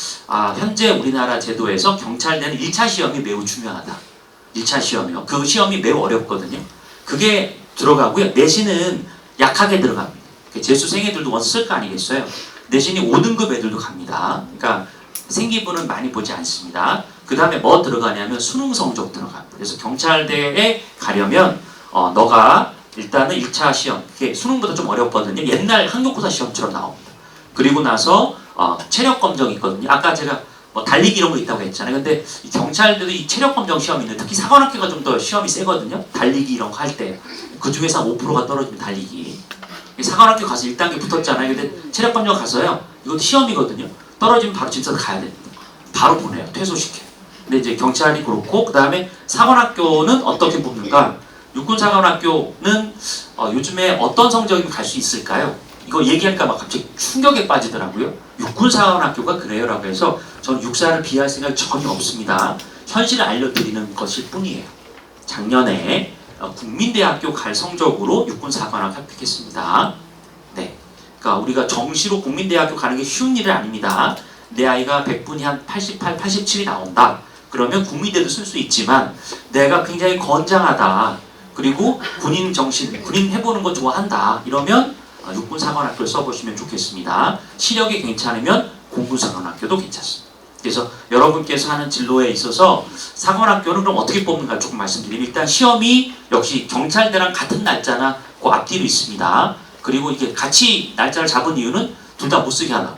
현재 우리나라 제도에서 경찰대는 1차 시험이 매우 중요하다. 1차 시험이요. 그 시험이 매우 어렵거든요. 그게 들어가고요. 내신은 약하게 들어갑니다. 재수생 애들도 원서 쓸 거 아니겠어요. 내신이 5등급 애들도 갑니다. 그러니까 생기부는 많이 보지 않습니다. 그 다음에 뭐 들어가냐면 수능 성적 들어갑니다. 그래서 경찰대에 가려면 너가 일단은 1차 시험, 그게 수능보다 좀 어렵거든요. 옛날 학력고사 시험처럼 나옵니다. 그리고 나서 체력 검정이 있거든요. 아까 제가 뭐 달리기 이런 거 있다고 했잖아요. 근데 이 경찰들도 이 체력 검정 시험이 있는데 특히 사관학교가 좀 더 시험이 세거든요. 달리기 이런 거 할 때. 그 중에서 한 5%가 떨어지면 달리기. 사관학교 가서 1단계 붙었잖아요. 근데 체력 검정 가서요. 이것도 시험이거든요. 떨어지면 바로 집사서 가야 됩니다. 바로 보내요. 퇴소시켜요. 근데 이제 경찰이 그렇고 그 다음에 사관학교는 어떻게 뽑는가? 육군사관학교는 요즘에 어떤 성적이면 갈 수 있을까요? 이거 얘기할까 막 갑자기 충격에 빠지더라고요. 육군사관학교가 그래요 라고 해서 저는 육사를 비할 생각이 전혀 없습니다. 현실을 알려드리는 것일 뿐이에요. 작년에 국민대학교 갈 성적으로 육군사관학 합격했습니다. 네, 그러니까 우리가 정시로 국민대학교 가는 게 쉬운 일은 아닙니다. 내 아이가 100분이 한 88, 87이 나온다. 그러면 국민대도 쓸 수 있지만 내가 굉장히 건장하다. 그리고 군인 정신, 군인 해보는 거 좋아한다. 이러면 육군사관학교를 써보시면 좋겠습니다. 시력이 괜찮으면 공군사관학교도 괜찮습니다. 그래서 여러분께서 하는 진로에 있어서 사관학교는 그럼 어떻게 뽑는가 조금 말씀드리면 일단 시험이 역시 경찰대랑 같은 날짜나 그 앞뒤로 있습니다. 그리고 이게 같이 날짜를 잡은 이유는 둘 다 못 쓰게 하려고.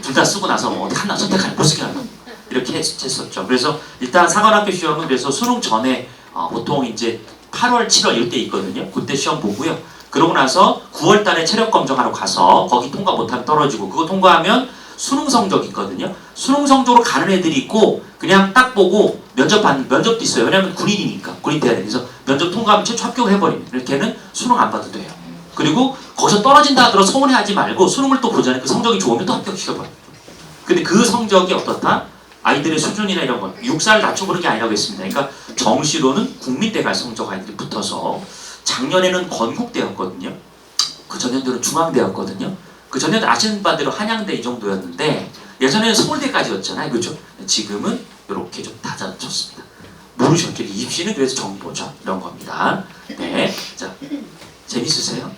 둘 다 쓰고 나서 어디 하나 선택하려 못 쓰게 하려고. 이렇게 했었죠. 그래서 일단 사관학교 시험은 그래서 수능 전에 보통 이제 8월, 7월 이때 있거든요. 그때 시험 보고요. 그러고 나서 9월 달에 체력 검정하러 가서 거기 통과 못하면 떨어지고 그거 통과하면 수능 성적 있거든요. 수능 성적으로 가는 애들이 있고 그냥 딱 보고 면접도 있어요. 왜냐하면 군인이니까 군인 돼야 돼. 그래서 면접 통과하면 최초 합격을 해버립니다. 이렇게는 수능 안 봐도 돼요. 그리고 거기서 떨어진다 하더라도 서운해하지 말고 수능을 또 보잖아요. 그 성적이 좋으면 또 합격시켜버려요. 근데 그 성적이 어떻다? 아이들의 수준이나 이런 건 육사를 낮춰보는 게 아니라고 했습니다. 그러니까 정시로는 국민대 갈 성적 아이들이 붙어서 작년에는 건국대였거든요. 그 전년도는 중앙대였거든요. 그 전년도 아시는 바대로 한양대 이 정도였는데 예전에는 서울대까지였잖아요. 그죠? 지금은 이렇게 좀 낮아졌습니다. 모르셨죠? 입시는 그래서 정보죠. 이런 겁니다. 네. 자, 재밌으세요?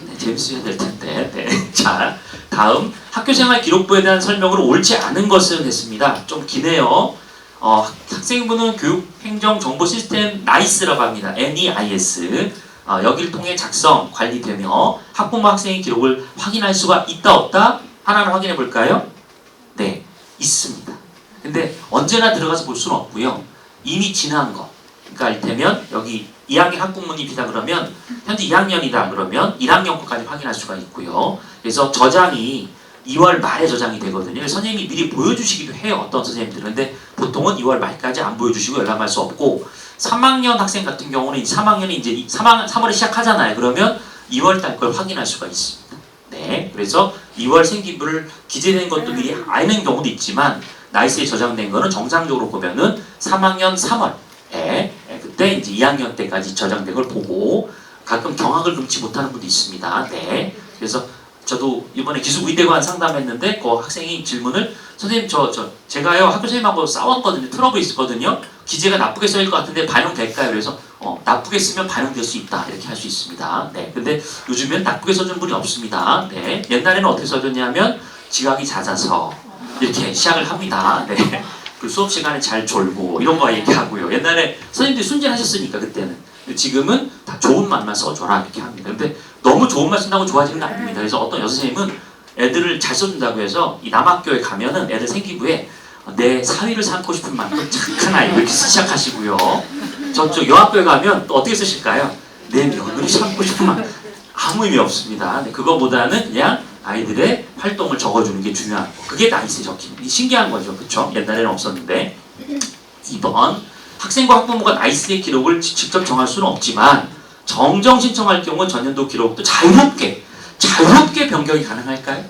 네, 재밌으셔야 될 텐데. 네. 자, 다음 학교생활 기록부에 대한 설명으로 옳지 않은 것은 했습니다. 좀 기네요. 학생부는 교육행정정보시스템 NICE라고 합니다. NEIS. 여기를 통해 작성, 관리되며 학부모 학생의 기록을 확인할 수가 있다 없다? 하나는 확인해 볼까요? 네, 있습니다. 근데 언제나 들어가서 볼 수는 없고요. 이미 지난 거. 그러니까 이를테면 여기 2학년 학부모님이다 그러면 현재 2학년이다 그러면 1학년 거까지 확인할 수가 있고요. 그래서 저장이 2월 말에 저장이 되거든요. 선생님이 미리 보여주시기도 해요. 어떤 선생님들은. 근데 보통은 2월 말까지 안 보여주시고 열람할 수 없고 3학년 학생 같은 경우는 3학년이 이제 3월에 시작하잖아요. 그러면 2월 달 걸 확인할 수가 있습니다. 네, 그래서 2월 생기부를 기재된 것도 미리 아는 경우도 있지만 나이스에 저장된 거는 정상적으로 보면은 3학년 3월에 그때 이제 2학년 때까지 저장된 걸 보고 가끔 경악을 금치 못하는 분도 있습니다. 네, 그래서 저도 이번에 기숙의대관 상담했는데 그 학생이 질문을 선생님 제가요 학교 선생님하고 싸웠거든요. 트러블 있었거든요. 기재가 나쁘게 써일 것 같은데 반영될까요? 그래서 나쁘게 쓰면 반영될 수 있다 이렇게 할 수 있습니다. 네, 근데 요즘엔 나쁘게 써준 분이 없습니다. 네, 옛날에는 어떻게 써줬냐면 지각이 잦아서 이렇게 시작을 합니다. 네, 그 수업 시간에 잘 졸고 이런 거 얘기하고요. 옛날에 선생님들이 순진하셨으니까 그때는. 지금은 다 좋은 말만 써줘라 이렇게 합니다. 근데 너무 좋은 말 쓴다고 좋아지는 건 아닙니다. 그래서 어떤 여선생님은 애들을 잘 써준다고 해서 이 남학교에 가면은 애들 생기부에 내 사위를 삼고 싶은 만큼 착한 아이 이렇게 시작하시고요. 저쪽 여학교에 가면 또 어떻게 쓰실까요? 내 며느리 삼고 싶은 만 아무 의미 없습니다. 그거보다는 그냥 아이들의 활동을 적어주는 게 중요한 거. 그게 나이스에 적히는 신기한 거죠. 그쵸? 옛날에는 없었는데 2번 학생과 학부모가 나이스의 기록을 직접 정할 수는 없지만 정정 신청할 경우 전년도 기록도 자유롭게 변경이 가능할까요?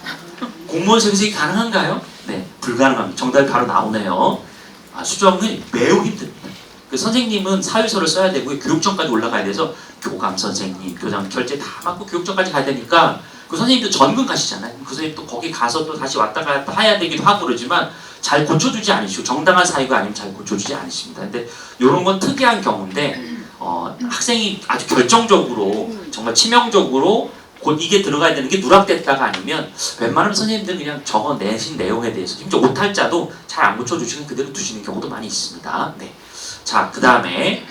공무원 생색이 가능한가요? 네, 불가능합니다. 정답이 바로 나오네요. 수정은 매우 힘듭니다. 그 선생님은 사유서를 써야 되고 교육청까지 올라가야 돼서 교감 선생님, 교장 결제 다 받고 교육청까지 가야 되니까 그 선생님도 전근 가시잖아요. 그 선생님 또 거기 가서 또 다시 왔다 갔다 해야 되기도 하고 그러지만 잘 고쳐주지 않으시고 정당한 사유가 아니면 잘 고쳐주지 않으십니다. 근데 이런 건 특이한 경우인데 학생이 아주 결정적으로 정말 치명적으로 곧 이게 들어가야 되는 게 누락됐다가 아니면 웬만하면 선생님들은 그냥 적어내신 내용에 대해서 심지어 오탈자도 잘 안 고쳐주시는 그대로 두시는 경우도 많이 있습니다. 네. 자, 그 다음에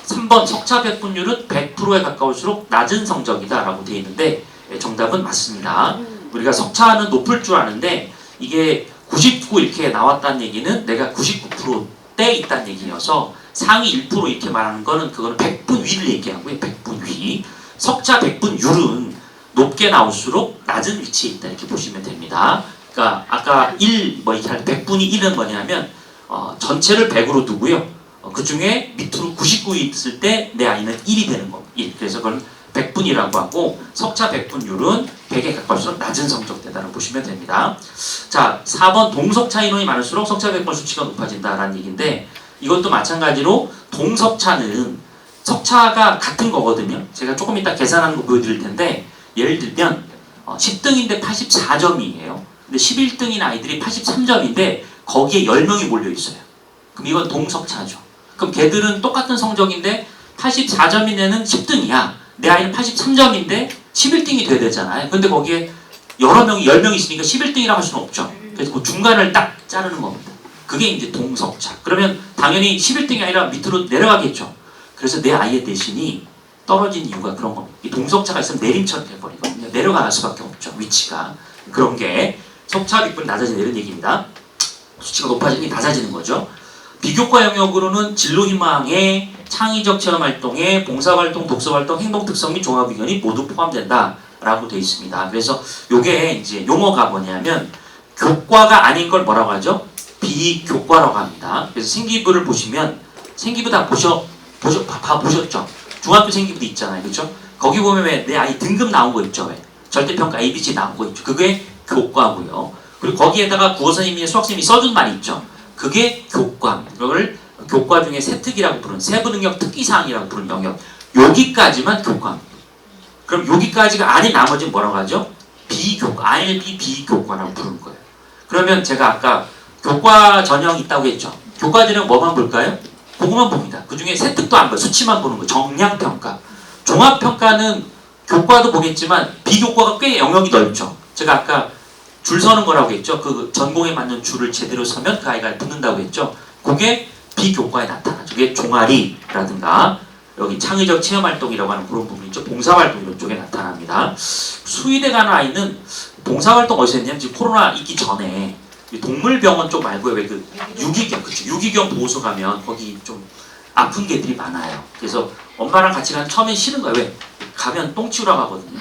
3번 석차 백분율은 100%에 가까울수록 낮은 성적이다 라고 되어 있는데 정답은 맞습니다. 우리가 석차는 높을 줄 아는데 이게 99 이렇게 나왔다는 얘기는 내가 99%대 있다는 얘기여서 상위 1% 이렇게 말하는 거는 그거는 100분 위를 얘기하고요. 100분 위. 석차 100분율은 높게 나올수록 낮은 위치에 있다 이렇게 보시면 됩니다. 그러니까 아까 1 뭐 이렇게 할 100분이 1은 뭐냐면 전체를 100으로 두고요. 그 중에 밑으로 99이 있을 때 내 아이는 1이 되는 겁니다. 1. 그래서 그걸 100분이라고 하고 석차 100분율은 100에 가까울수록 낮은 성적대다라고 보시면 됩니다. 자, 4번 동석차 인원이 많을수록 석차 100번 수치가 높아진다라는 얘기인데 이것도 마찬가지로 동석차는 석차가 같은 거거든요. 제가 조금 이따 계산하는 거 보여드릴 텐데 예를 들면 10등인데 84점이에요. 근데 11등인 아이들이 83점인데 거기에 10명이 몰려 있어요. 그럼 이건 동석차죠. 그럼 걔들은 똑같은 성적인데 84점인 애는 10등이야. 내 아이는 83점인데 11등이 돼야 되잖아요. 근데 거기에 여러 명이 10명 있으니까 11등이라고 할 수는 없죠. 그래서 그 중간을 딱 자르는 겁니다. 그게 이제 동석차. 그러면 당연히 11등이 아니라 밑으로 내려가겠죠. 그래서 내 아이의 대신이 떨어진 이유가 그런 겁니다. 이 동석차가 있으면 내림처럼 돼버리거든요. 내려갈 수밖에 없죠. 위치가. 그런 게 석차 빅분이 낮아지는 이런 얘기입니다. 수치가 높아지니 낮아지는 거죠. 비교과 영역으로는 진로희망에 창의적 체험활동에 봉사활동, 독서활동, 행동특성 및 종합의견이 모두 포함된다라고 되어 있습니다. 그래서 요게 이제 용어가 뭐냐면 교과가 아닌 걸 뭐라고 하죠? 비교과라고 합니다. 그래서 생기부를 보시면 생기부 다 보셨죠? 중학교 생기부도 있잖아요. 그렇죠? 거기 보면 왜 내 아이 등급 나온 거 있죠? 왜? 절대평가 ABC 나온 거 있죠? 그게 교과고요. 그리고 거기에다가 국어 선생님이 수학 선생님이 써준 말이 있죠? 그게 교과입니다. 그걸 교과 중에 세특이라고 부르는 세부능력 특기사항이라고 부르는 영역 여기까지만 교과입니다. 그럼 여기까지가 아닌 나머지는 뭐라고 하죠? 비교과, RB 비교과라고 부르는 거예요. 그러면 제가 아까 교과 전형이 있다고 했죠? 교과 전형 뭐만 볼까요? 그거만 봅니다. 그 중에 세특도 안 봐요. 수치만 보는 거. 정량평가. 종합평가는 교과도 보겠지만 비교과가 꽤 영역이 넓죠. 제가 아까 줄 서는 거라고 했죠. 그 전공에 맞는 줄을 제대로 서면 그 아이가 붙는다고 했죠. 그게 비교과에 나타나죠. 그게 종아리라든가 여기 창의적 체험활동이라고 하는 그런 부분이 있죠. 봉사활동 이런 쪽에 나타납니다. 수의대 가는 아이는 봉사활동 어디서 했냐면 지금 코로나 있기 전에 동물병원 쪽 말고 왜 그 유기견, 그쵸? 유기견 보호소 가면 거기 좀 아픈 개들이 많아요. 그래서 엄마랑 같이 가면 처음엔 싫은 거예요. 왜? 가면 똥 치우러 가거든요.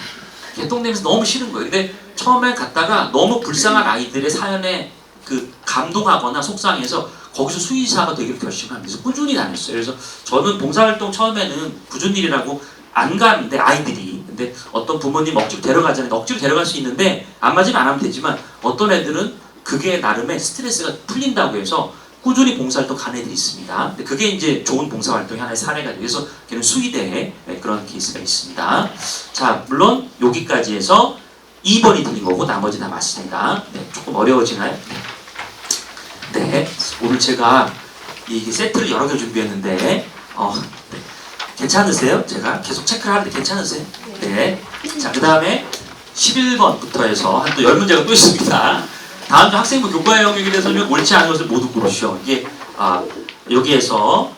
개똥 냄새 너무 싫은 거예요. 근데 처음에 갔다가 너무 불쌍한 아이들의 사연에 그 감동하거나 속상해서 거기서 수의사가 되기로 결심하면서 꾸준히 다녔어요. 그래서 저는 봉사활동 처음에는 굳은 일이라고 안 가는데 아이들이 근데 어떤 부모님 억지로 데려가잖아요. 억지로 데려갈 수 있는데 안 맞으면 안 하면 되지만 어떤 애들은 그게 나름의 스트레스가 풀린다고 해서 꾸준히 봉사활동 간 애들이 있습니다. 근데 그게 이제 좋은 봉사활동의 하나의 사례가 돼서 걔는 수의대에 그런 케이스가 있습니다. 자, 물론 여기까지 해서 2번이 틀린 거고 나머지 다 맞습니다. 네, 조금 어려워지나요? 네, 오늘 제가 이 세트를 여러 개 준비했는데 네. 괜찮으세요? 제가 계속 체크를 하는데 괜찮으세요? 네. 자, 그 다음에 11번부터 해서 한 또 10문제가 또 있습니다. 다음 주 학생부 교과의 영역에 대해서는 옳지 않은 것을 모두 고르시오. 이게 여기에서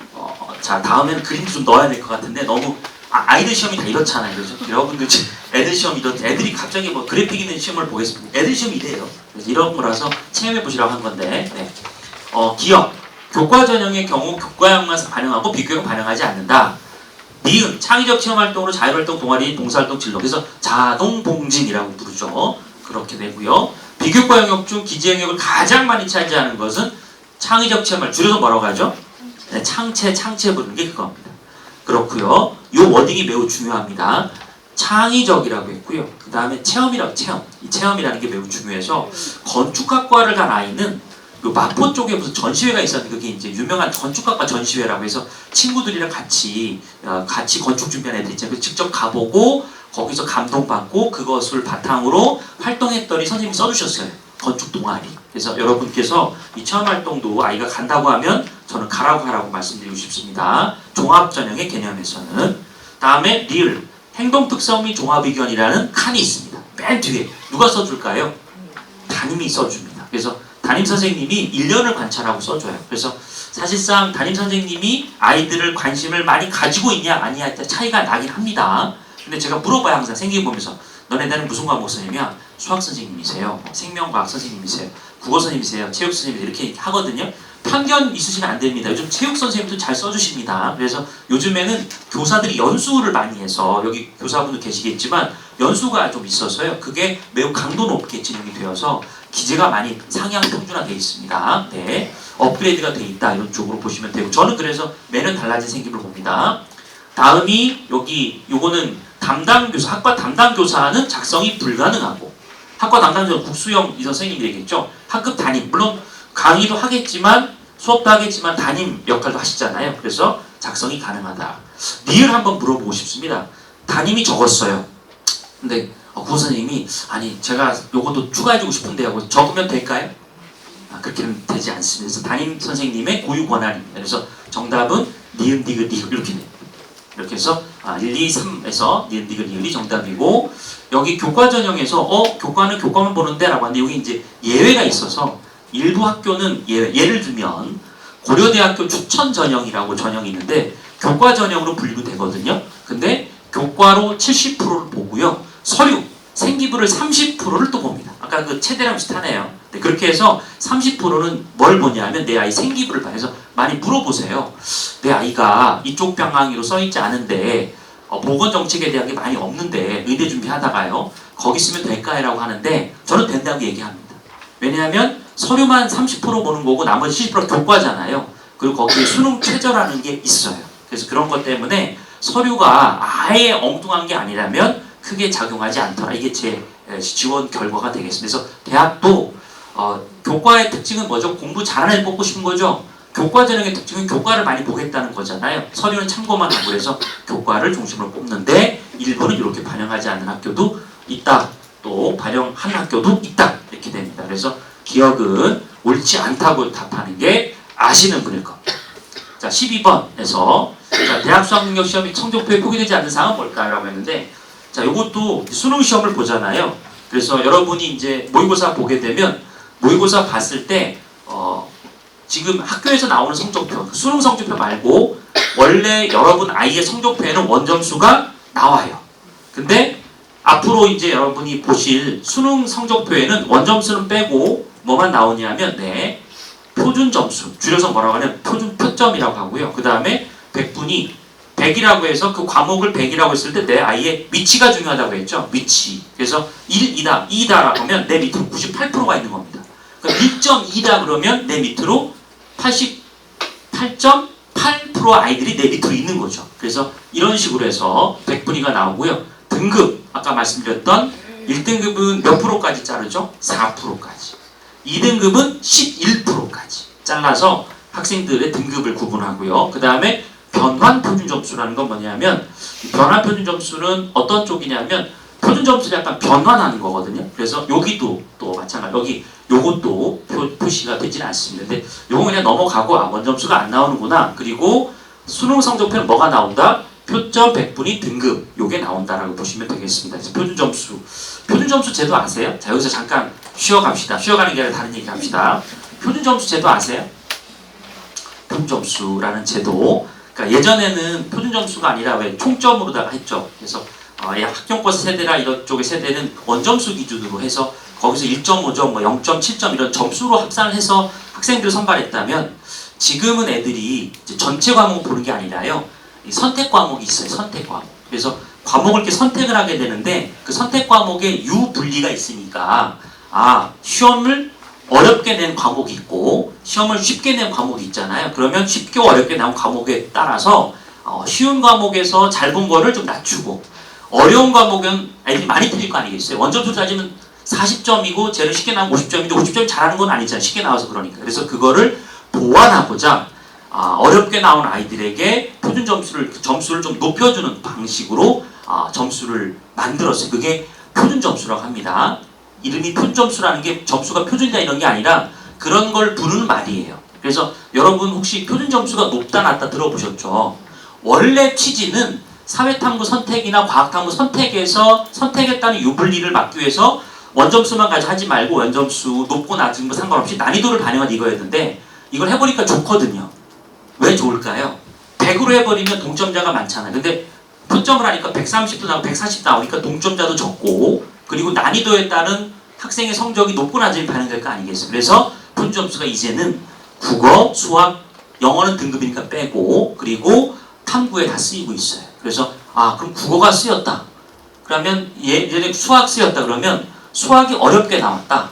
자 다음에는 그림도 좀 넣어야 될 것 같은데 너무 아이들 시험이 다 이렇잖아요. 그렇죠? 여러분들 애들 시험 이런 애들이 갑자기 뭐 그래픽 있는 시험을 보겠습니다. 애들 시험이 이래요. 그래서 이런 거라서 체험해 보시라고 한 건데 네. 기억 교과 전형의 경우 교과형만 반영하고 비교형 반영하지 않는다. 니은 창의적 체험활동으로 자율활동, 동아리, 봉사활동, 진로 그래서 자동봉진이라고 부르죠. 그렇게 되고요. 비교과 영역 중 기재 영역을 가장 많이 차지하는 것은 창의적 체험을 줄여서 뭐라고 하죠? 네, 창체 부르는 게 그겁니다. 그렇고요. 이 워딩이 매우 중요합니다. 창의적이라고 했고요. 그 다음에 체험이라고 이 체험이라는 게 매우 중요해서 건축학과를 간 아이는 그 마포 쪽에 무슨 전시회가 있었는데 그게 이제 유명한 건축학과 전시회라고 해서 친구들이랑 같이 건축 준비한 애들 있잖아요. 직접 가보고 거기서 감동받고 그것을 바탕으로 활동했더니 선생님이 써주셨어요. 건축 동아리. 그래서 여러분께서 이 체험활동도 아이가 간다고 하면 저는 가라고 하라고 말씀드리고 싶습니다. 종합전형의 개념에서는. 다음에 리을 행동 특성 및 종합의견이라는 칸이 있습니다. 맨 뒤에 누가 써줄까요? 담임이 써줍니다. 그래서 담임 선생님이 1년을 관찰하고 써줘요. 그래서 사실상 담임 선생님이 아이들을 관심을 많이 가지고 있냐 아니냐에 차이가 나긴 합니다. 근데 제가 물어봐요. 항상 생기게 보면서 너네들은 무슨 과목 선생님이야? 수학 선생님이세요? 생명과학 선생님이세요? 국어 선생님이세요? 체육 선생님이세요? 이렇게 하거든요. 편견 있으시면 안 됩니다. 요즘 체육 선생님도 잘 써주십니다. 그래서 요즘에는 교사들이 연수를 많이 해서 여기 교사분도 계시겠지만 연수가 좀 있어서요. 그게 매우 강도 높게 진행이 되어서 기재가 많이 상향 평준화되어 있습니다. 네, 업그레이드가 돼 있다 이런 쪽으로 보시면 되고 저는 그래서 매년 달라진 생김을 봅니다. 다음이 요거는 담당 교사, 학과 담당 교사는 작성이 불가능하고 학과 담당 교사 국수형 이 선생님이 되겠죠. 학급 담임 물론 강의도 하겠지만 수업도 하겠지만 담임 역할도 하시잖아요. 그래서 작성이 가능하다. 리을 한번 물어보고 싶습니다. 담임이 적었어요. 근데 국어 선생님이 아니 제가 요것도 추가해주고 싶은데 하고 적으면 될까요? 그렇게는 되지 않습니다. 그래서 담임 선생님의 고유 권한입니다. 그래서 정답은 니은, 디귿, 리을 이렇게 돼요. 이렇게 해서 1, 2, 3에서 니은, 디귿, 리을이 정답이고 여기 교과 전형에서 교과는 교과만 보는데 라고 하는데 여기 이제 예외가 있어서 일부 학교는 예를 들면 고려대학교 추천 전형이라고 전형이 있는데 교과 전형으로 분류도 되거든요. 근데 교과로 70%를 보고요. 서류, 생기부를 30%를 또 봅니다. 아까 그 최대랑 비슷하네요. 네, 그렇게 해서 30%는 뭘 보냐면 내 아이 생기부를 봐서 많이 물어보세요. 내 아이가 이쪽 방향으로 써있지 않은데 보건정책에 대한 게 많이 없는데 의대 준비하다가요. 거기 쓰면 될까요? 라고 하는데 저는 된다고 얘기합니다. 왜냐하면 서류만 30% 보는 거고 나머지 70% 교과잖아요. 그리고 거기에 수능 최저라는 게 있어요. 그래서 그런 것 때문에 서류가 아예 엉뚱한 게 아니라면 크게 작용하지 않더라. 이게 제 지원 결과가 되겠습니다. 그래서 대학도 교과의 특징은 뭐죠? 공부 잘하는 애 뽑고 싶은 거죠? 교과 전형의 특징은 교과를 많이 보겠다는 거잖아요. 서류는 참고만 하고 그래서 교과를 중심으로 뽑는데 일부는 이렇게 반영하지 않는 학교도 있다. 또 반영한 학교도 있다. 이렇게 됩니다. 그래서 기억은 옳지 않다고 답하는 게 아시는 분일 겁니다. 자, 12번에서 자, 대학 수학능력 시험이 성적표에 표기되지 않는 사항은 뭘까요? 라고 했는데 자, 요것도 수능 시험을 보잖아요. 그래서 여러분이 이제 모의고사 보게 되면 모의고사 봤을 때 지금 학교에서 나오는 성적표, 수능 성적표 말고 원래 여러분 아이의 성적표에는 원점수가 나와요. 근데 앞으로 이제 여러분이 보실 수능 성적표에는 원점수는 빼고 뭐만 나오냐면 표준 점수, 줄여서 뭐라고 하냐면 표점이라고 하고요. 그 다음에 100분이 100이라고 해서 그 과목을 100이라고 했을 때 내 아이의 위치가 중요하다고 했죠. 위치. 그래서 1이다, 2다라고 하면 내 밑으로 98%가 있는 겁니다. 그러니까 1.2다 그러면 내 밑으로 88.8% 아이들이 내 밑으로 있는 거죠. 그래서 이런 식으로 해서 100분위가 나오고요. 등급, 아까 말씀드렸던 1등급은 몇 프로까지 자르죠? 4%까지. 2등급은 11%까지 잘라서 학생들의 등급을 구분하고요. 그 다음에 변환 표준 점수라는 건 뭐냐면 변환 표준 점수는 어떤 쪽이냐면 표준 점수를 약간 변환하는 거거든요. 그래서 여기도 또 마찬가지 여기 요것도 표시가 되지는 않습니다. 근데 요거 그냥 넘어가고 원점수가 안 나오는구나. 그리고 수능 성적표는 뭐가 나온다? 표점 100분위 등급 요게 나온다라고 보시면 되겠습니다. 그래서 표준 점수 제도 아세요? 자 여기서 잠깐 쉬어갑시다. 쉬어가는 게 아니라 다른 얘기 합시다. 표준 점수 제도 아세요? 표준 점수라는 제도. 그러니까 예전에는 표준 점수가 아니라 왜 총점으로다가 했죠. 그래서 학경버스 세대나 이런 쪽의 세대는 원점수 기준으로 해서 거기서 1.5점, 뭐 0.7점 이런 점수로 합산을 해서 학생들을 선발했다면 지금은 애들이 이제 전체 과목 보는 게 아니라요. 이 선택 과목이 있어요. 선택 과목. 그래서 과목을 이렇게 선택을 하게 되는데 그 선택 과목에 유분리가 있으니까 시험을 어렵게 낸 과목이 있고 시험을 쉽게 낸 과목이 있잖아요. 그러면 쉽게 어렵게 나온 과목에 따라서 쉬운 과목에서 잘 본 거를 좀 낮추고 어려운 과목은 애들이 많이 틀릴 거 아니겠어요. 원점수로 따지면 40점이고 쟤는 쉽게 나오면 50점인데 50점이 잘하는 건 아니잖아요. 쉽게 나와서 그러니까. 그래서 그거를 보완하고자 어렵게 나온 아이들에게 표준 점수를 좀 높여주는 방식으로 점수를 만들었어요. 그게 표준 점수라고 합니다. 이름이 표준 점수라는 게 점수가 표준이다 이런 게 아니라 그런 걸 부르는 말이에요. 그래서 여러분 혹시 표준 점수가 높다 낮다 들어보셨죠? 원래 취지는 사회탐구 선택이나 과학탐구 선택에서 선택했다는 유불리를 막기 위해서 원점수만 가지고 하지 말고 원점수 높고 낮은 거 상관없이 난이도를 반영한 이거였는데 이걸 해보니까 좋거든요. 왜 좋을까요? 100으로 해버리면 동점자가 많잖아요. 근데 표점을 하니까 130도 나오고 140 나오니까 동점자도 적고 그리고 난이도에 따른 학생의 성적이 높고 낮음이 반영될 거 아니겠어요. 그래서 표준 점수가 이제는 국어, 수학, 영어는 등급이니까 빼고 그리고 탐구에 다 쓰이고 있어요. 그래서 그럼 국어가 쓰였다. 그러면 예전에 수학 쓰였다 그러면 수학이 어렵게 나왔다.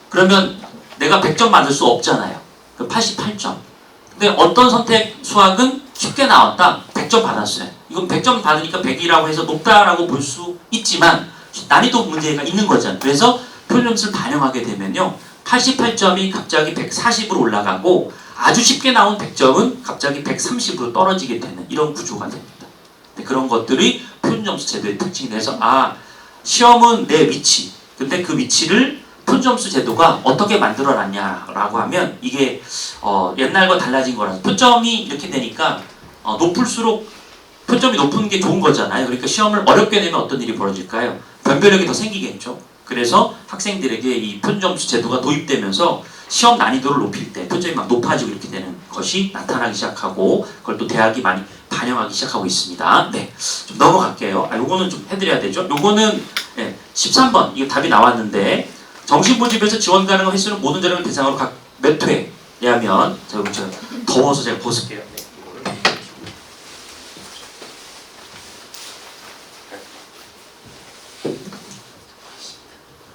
그러면 내가 100점 받을 수 없잖아요. 88점. 근데 어떤 선택 수학은 쉽게 나왔다. 100점 받았어요. 이건 100점 받으니까 100이라고 해서 높다라고 볼 수 있지만 난이도 문제가 있는 거잖아요. 그래서 표준 점수를 반영하게 되면요. 88점이 갑자기 140으로 올라가고 아주 쉽게 나온 100점은 갑자기 130으로 떨어지게 되는 이런 구조가 됩니다. 그런 것들이 표준 점수 제도의 특징이 돼서 시험은 내 위치. 근데 그 위치를 표준 점수 제도가 어떻게 만들어놨냐라고 하면 이게 옛날과 달라진 거라서 표점이 이렇게 되니까 높을수록 표점이 높은 게 좋은 거잖아요. 그러니까 시험을 어렵게 내면 어떤 일이 벌어질까요? 변별력이 더 생기겠죠. 그래서 학생들에게 이 표준 점수 제도가 도입되면서 시험 난이도를 높일 때 표점이 막 높아지고 이렇게 되는 것이 나타나기 시작하고 그걸 또 대학이 많이 반영하기 시작하고 있습니다. 네, 좀 넘어갈게요. 요거는 좀 해드려야 되죠. 요거는 13번 이게 답이 나왔는데 정신모집에서 지원 가능한 횟수는 모든 자료를 대상으로 각 몇 회냐면 제가 더워서 제가 벗을게요.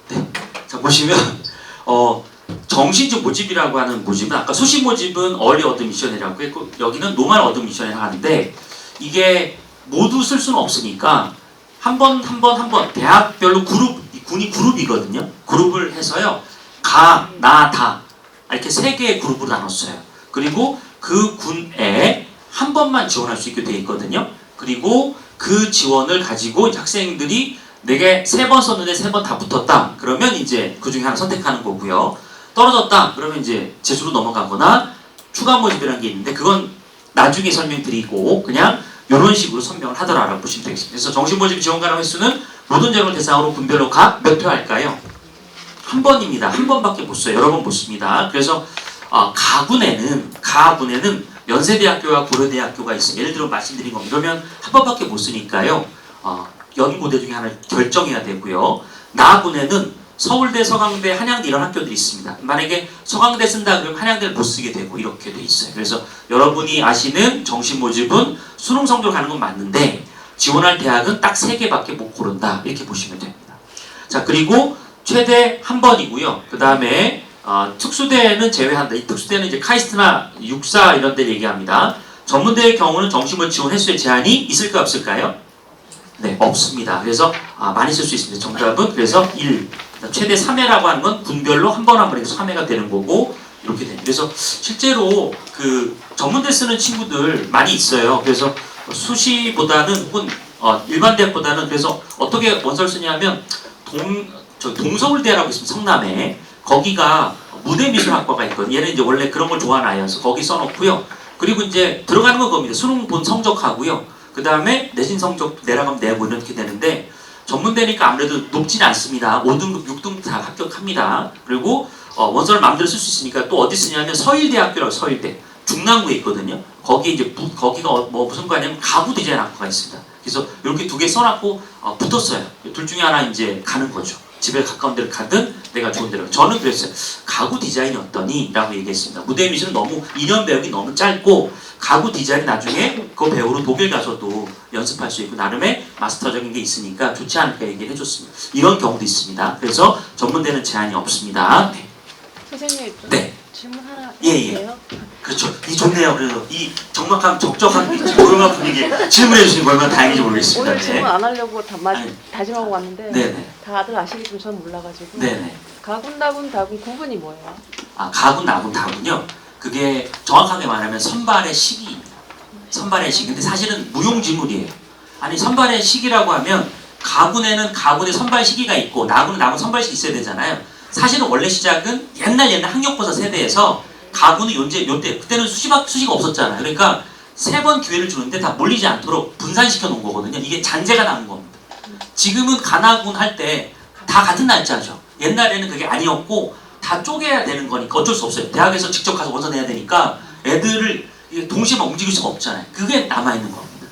네, 자 보시면 정신적 모집이라고 하는 모집은 아까 소식 모집은 얼리 어드 미션이라고 했고 여기는 노멀 어드 미션이라고 하는데 이게 모두 쓸 수는 없으니까 한 번 대학별로 군이 그룹이거든요. 그룹을 해서요. 가, 나, 다 이렇게 3개의 그룹으로 나눴어요. 그리고 그 군에 한 번만 지원할 수 있게 돼 있거든요. 그리고 그 지원을 가지고 학생들이 내게 3번 썼는데 3번 다 붙었다. 그러면 이제 그 중에 하나 선택하는 거고요. 떨어졌다. 그러면 이제 재수로 넘어가거나 추가 모집이라는 게 있는데 그건 나중에 설명드리고 그냥 이런 식으로 설명을 하더라라고 보시면 되겠습니다. 그래서 정신모집 지원 가능 횟수는 모든 재능을 대상으로 분별로 각 몇 표 할까요? 한 번입니다. 한 번밖에 못 써요. 여러 번 못 씁니다. 그래서 가군에는 연세대학교와 고려대학교가 있어요. 예를 들어 말씀드린 겁니다. 이러면 한 번밖에 못 쓰니까요. 연고대 중에 하나를 결정해야 되고요. 나군에는 서울대, 서강대, 한양대 이런 학교들이 있습니다. 만약에 서강대 쓴다 그러면 한양대를 못 쓰게 되고 이렇게 돼 있어요. 그래서 여러분이 아시는 정시 모집은 수능 성적으로 가는 건 맞는데 지원할 대학은 딱 3개밖에 못 고른다. 이렇게 보시면 됩니다. 자, 그리고 최대 한 번이고요. 그 다음에 특수대는 제외한다. 이 특수대는 이제 카이스트나 육사 이런 데 얘기합니다. 전문대의 경우는 정시모집 지원 횟수의 제한이 있을까 없을까요? 네, 없습니다. 그래서 많이 쓸 수 있습니다. 정답은 그래서 1. 최대 3회라고 하는 건 군별로 한 번 해서 3회가 되는 거고 이렇게 됩니다. 그래서 실제로 그 전문대 쓰는 친구들 많이 있어요. 그래서 수시보다는 혹은 일반 대학보다는 그래서 어떻게 원서를 쓰냐면 동서울대라고 있습니다. 성남에 거기가 무대미술학과가 있거든요. 얘는 이제 원래 그런 걸 좋아하는 아이여서 거기 써놓고요. 그리고 이제 들어가는 건 겁니다. 수능 본 성적하고요. 그 다음에 내신 성적 내려가면 내고 이렇게 되는데 전문대니까 아무래도 높지는 않습니다. 5등급, 6등급 다 합격합니다. 그리고 원서를 마음대로 쓸 수 있으니까 또 어디 쓰냐면 서일대학교라고 서일대. 중랑구에 있거든요. 거기 이제 거기가 무슨 과냐면 가구 디자인 학과가 있습니다. 그래서 이렇게 2개 써놨고 붙었어요. 둘 중에 하나 이제 가는 거죠. 집에 가까운 데를 가든 내가 좋은 데를. 저는 그랬어요. 가구 디자인이 어떠니? 라고 얘기했습니다. 무대 미술은 너무 2년 배우기 너무 짧고 가구 디자인 나중에 그거 배우러 독일 가서도 연습할 수 있고 나름의 마스터적인 게 있으니까 좋지 않을까 얘기를 해줬습니다. 이런 경우도 있습니다. 그래서 전문대는 제한이 없습니다. 네. 선생님, 네. 질문 하나 예. 해주세요. 그렇죠. 이 좋네요. 그래서 이 정확한 적적한 조용한 분위기에 질문해 주시는 거 얼마나 다행인지 모르겠습니다. 오늘 질문 네. 안 하려고 아니. 다짐하고 왔는데 네네. 다들 아시겠지만 저는 몰라가지고 네네. 가군, 나군, 다군 구분이 뭐예요? 가군, 나군, 다군요. 그게 정확하게 말하면 선발의 시기입니다. 선발의 시기. 근데 사실은 무용지물이에요. 아니 선발의 시기라고 하면 가군에는 가군의 선발 시기가 있고 나군은 나군 선발 시기 있어야 되잖아요. 사실은 원래 시작은 옛날 학력고사 세대에서 가군은 요때 그때는 수시가 없었잖아요. 그러니까 3번 기회를 주는데 다 몰리지 않도록 분산시켜 놓은 거거든요. 이게 잔재가 나는 겁니다. 지금은 가나군 할 때 다 같은 날짜죠. 옛날에는 그게 아니었고 다 쪼개야 되는 거니까 어쩔 수 없어요. 대학에서 직접 가서 원서 내야 되니까 애들을 동시에만 움직일 수가 없잖아요. 그게 남아있는 겁니다.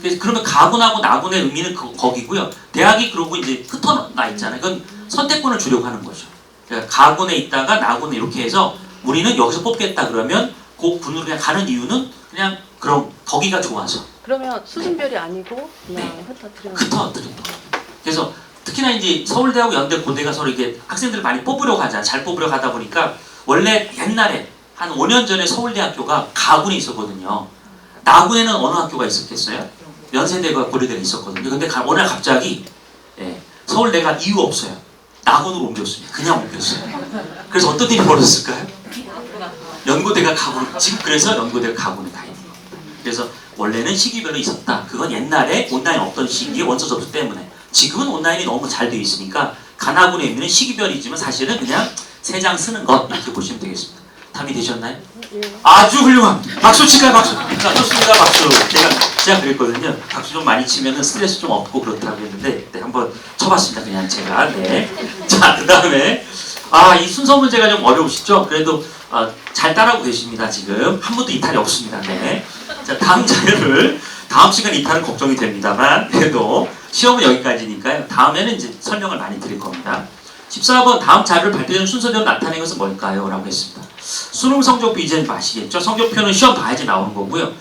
그래서 그러면 가군하고 나군의 의미는 거기고요. 대학이 그러고 이제 흩어나 있잖아요. 그건 선택권을 주려고 하는 거죠. 그러니까 가군에 있다가 나군에 이렇게 해서 우리는 여기서 뽑겠다 그러면 그 군으로 그냥 가는 이유는 그냥 그럼 거기가 좋아서. 그러면 수준별이 아니고 그냥 흩어뜨리는 흩어뜨린 거예요. 그래서 특히나 이제 서울대하고 연대, 고대가 서로 이게 학생들을 많이 뽑으려고 하잖아요. 잘 뽑으려고 하다 보니까 원래 옛날에 한 5년 전에 서울대학교가 가군에 있었거든요. 나군에는 어느 학교가 있었겠어요? 연세대가 고려대가 있었거든요. 근데 어느 날 갑자기 서울대가 이유 없어요. 나군으로 옮겼습니다. 그냥 옮겼어요. 그래서 어떤 일이 벌어졌을까요? 연고대가 가군, 지금 그래서 연고대가 가군에 가 있는 겁니다. 그래서 원래는 시기별로 있었다. 그건 옛날에 온라인 없던 시기에 원서 접수 때문에. 지금은 온라인이 너무 잘 되어 있으니까 가나군의 의미는 시기별이지만 사실은 그냥 3장 쓰는 것 이렇게 보시면 되겠습니다. 답이 되셨나요? 아주 훌륭합니다. 박수 칠까요? 박수. 자, 좋습니다. 박수. 제가 그랬거든요. 박수 좀 많이 치면은 스트레스 좀 없고 그렇다고 했는데 한번 쳐봤습니다. 그냥 제가. 네. 자, 그 다음에 이 순서 문제가 좀 어려우시죠? 그래도 잘 따라오고 계십니다. 지금 한 번도 이탈이 없습니다. 네. 자, 다음 자료를 다음 시간 이탈은 걱정이 됩니다만 그래도 시험은 여기까지니까요. 다음에는 이제 설명을 많이 드릴 겁니다. 14번 다음 자료를 발표된 순서대로 나타낸 것은 뭘까요? 라고 했습니다. 수능 성적표 이제는 아시겠죠? 성적표는 시험 봐야지 나오는 거고요.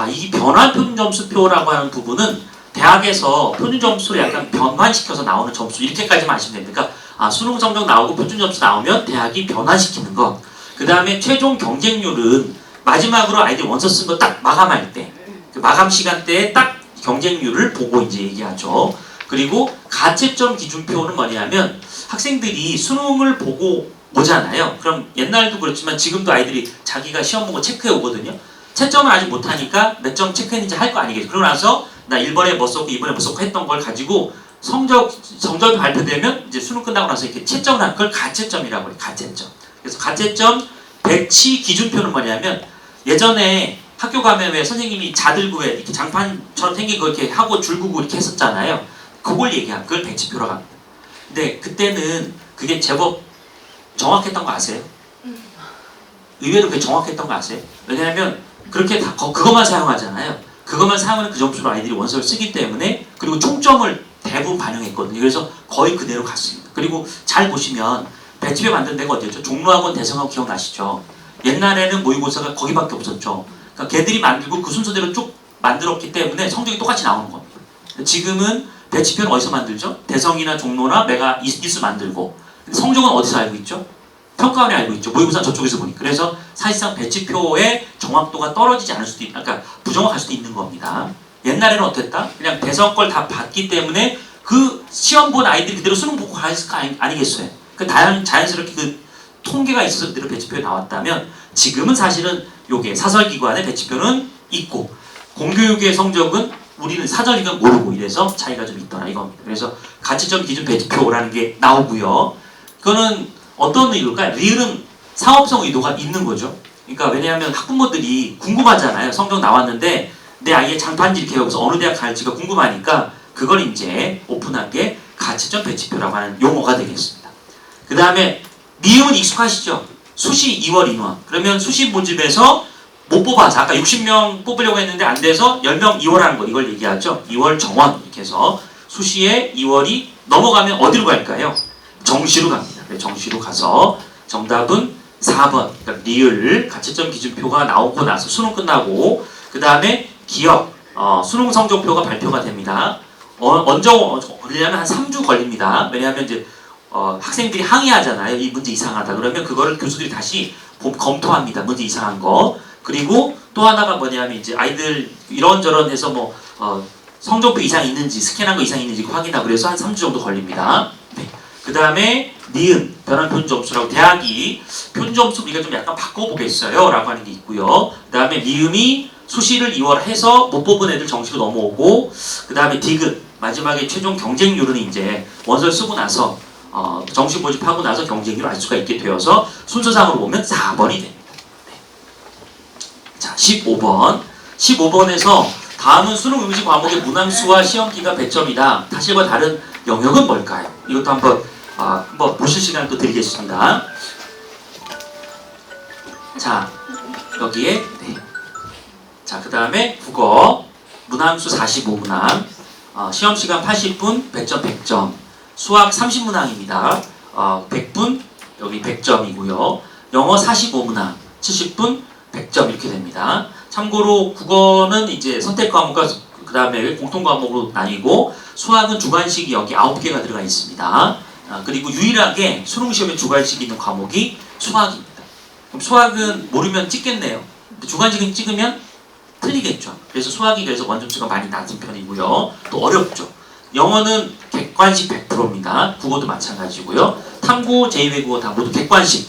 이 변화 표준 점수표라고 하는 부분은 대학에서 표준 점수를 약간 변환시켜서 나오는 점수 이렇게까지만 아시면 됩니다. 그러니까 수능 성적 나오고 표준 점수 나오면 대학이 변환시키는 것. 그 다음에 최종 경쟁률은 마지막으로 아이들이 원서 쓴 거 딱 마감할 때, 그 마감 시간대에 딱 경쟁률을 보고 이제 얘기하죠. 그리고 가채점 기준표는 뭐냐면 학생들이 수능을 보고 오잖아요. 그럼 옛날도 그렇지만 지금도 아이들이 자기가 시험 보고 체크해 오거든요. 채점을 아직 못하니까 몇 점 체크했는지 할 거 아니겠죠. 그러고 나서 나 1번에 뭐 썼고 2번에 뭐 썼고 했던 걸 가지고 성적이 발표되면 이제 수능 끝나고 나서 이렇게 채점을 하는 걸 가채점이라고 해요. 가채점. 그래서 가채점 배치 기준표는 뭐냐면 예전에 학교 가면 왜 선생님이 자들고 왜 이렇게 장판처럼 생긴 거 이렇게 하고 줄 긋고 이렇게 했었잖아요. 그걸 얘기하면 그걸 배치표라고 합니다. 근데 그때는 그게 제법 정확했던 거 아세요? 의외로 그게 정확했던 거 아세요? 왜냐하면 그렇게 다 그것만 사용하잖아요. 그것만 사용하는 그 점수로 아이들이 원서를 쓰기 때문에, 그리고 총점을 대부분 반영했거든요. 그래서 거의 그대로 갔습니다. 그리고 잘 보시면 배치표 만든 데가 어디였죠? 종로학원, 대성하고 기억나시죠? 옛날에는 모의고사가 거기밖에 없었죠. 그러니까 걔들이 만들고 그 순서대로 쭉 만들었기 때문에 성적이 똑같이 나오는 겁니다. 지금은 배치표는 어디서 만들죠? 대성이나 종로나 내가 이수 만들고, 성적은 어디서 알고 있죠? 평가원이 알고 있죠. 모의고사 저쪽에서 보니. 그래서 사실상 배치표의 정확도가 떨어지지 않을 수도 그러니까 부정확할 수도 있는 겁니다. 옛날에는 어땠다? 그냥 대성 걸 다 봤기 때문에 그 시험 본 아이들이 그대로 수능 보고 갔을 거 아니겠어요? 그 자연스럽게 그 통계가 있어서 그대로 배치표에 나왔다면, 지금은 사실은 요게 사설기관의 배치표는 있고 공교육의 성적은 우리는 사설기관 모르고 이래서 차이가 좀 있더라 이겁니다. 그래서 가치점 기준 배치표라는 게 나오고요. 그거는 어떤 의도일까요? 리을은 상업성 의도가 있는 거죠. 그러니까 왜냐하면 학부모들이 궁금하잖아요. 성적 나왔는데 내 아이의 장판지 이렇게 해서 어느 대학 갈지가 궁금하니까 그걸 이제 오픈한 게 가치점 배치표라고 하는 용어가 되겠습니다. 그 다음에 미음은 익숙하시죠? 수시 2월 인원. 그러면 수시 모집에서 못 뽑아서 아까 60명 뽑으려고 했는데 안 돼서 10명 2월 하는 거, 이걸 얘기하죠. 2월 정원 이렇게 해서 수시에 2월이 넘어가면 어디로 갈까요? 정시로 갑니다. 정시로 가서 정답은 4번. 그러니까 리을 가치점 기준표가 나오고 나서 수능 끝나고 그 다음에 기억 수능 성적표가 발표가 됩니다. 언제 걸리려면 한 3주 걸립니다. 왜냐하면 이제 학생들이 항의하잖아요. 이 문제 이상하다. 그러면 그거를 교수들이 다시 검토합니다. 문제 이상한 거. 그리고 또 하나가 뭐냐면 이제 아이들 이런저런 해서 뭐 성적표 이상 있는지 스캔한 거 이상 있는지 확인하고 그래서 한 3주 정도 걸립니다. 네. 그 다음에 니은 변환 표준점수라고 대학이 표준점수 우리가 좀 약간 바꿔보겠어요 라고 하는 게 있고요. 그 다음에 미음이 수시를 2월 해서 못 뽑은 애들 정시로 넘어오고, 그 다음에 디귿 마지막에 최종 경쟁률은 이제 원서를 쓰고 나서 정시 모집하고 나서 경쟁률을 알 수가 있게 되어서 순서상으로 보면 4번이 됩니다. 네. 자, 15번. 15번에서 다음은 수능 응시 과목의 문항수와 시험기가 배점이다. 사실과 다른 영역은 뭘까요? 이것도 한번 보실 시간을 또 드리겠습니다. 자, 여기에 네. 자, 그 다음에 국어 문항수 45문항, 시험시간 80분, 배점 100점, 수학 30문항입니다. 100분, 여기 100점이고요. 영어 45문항, 70분, 100점 이렇게 됩니다. 참고로 국어는 이제 선택 과목과 그 다음에 공통 과목으로 나뉘고, 수학은 주관식이 여기 9개가 들어가 있습니다. 그리고 유일하게 수능 시험에 주관식이 있는 과목이 수학입니다. 그럼 수학은 모르면 찍겠네요. 주관식은 찍으면 틀리겠죠. 그래서 수학이 그래서 원점수가 많이 낮은 편이고요. 또 어렵죠. 영어는 객관식 100%입니다. 국어도 마찬가지고요. 탐구, 제2외국어 다 모두 객관식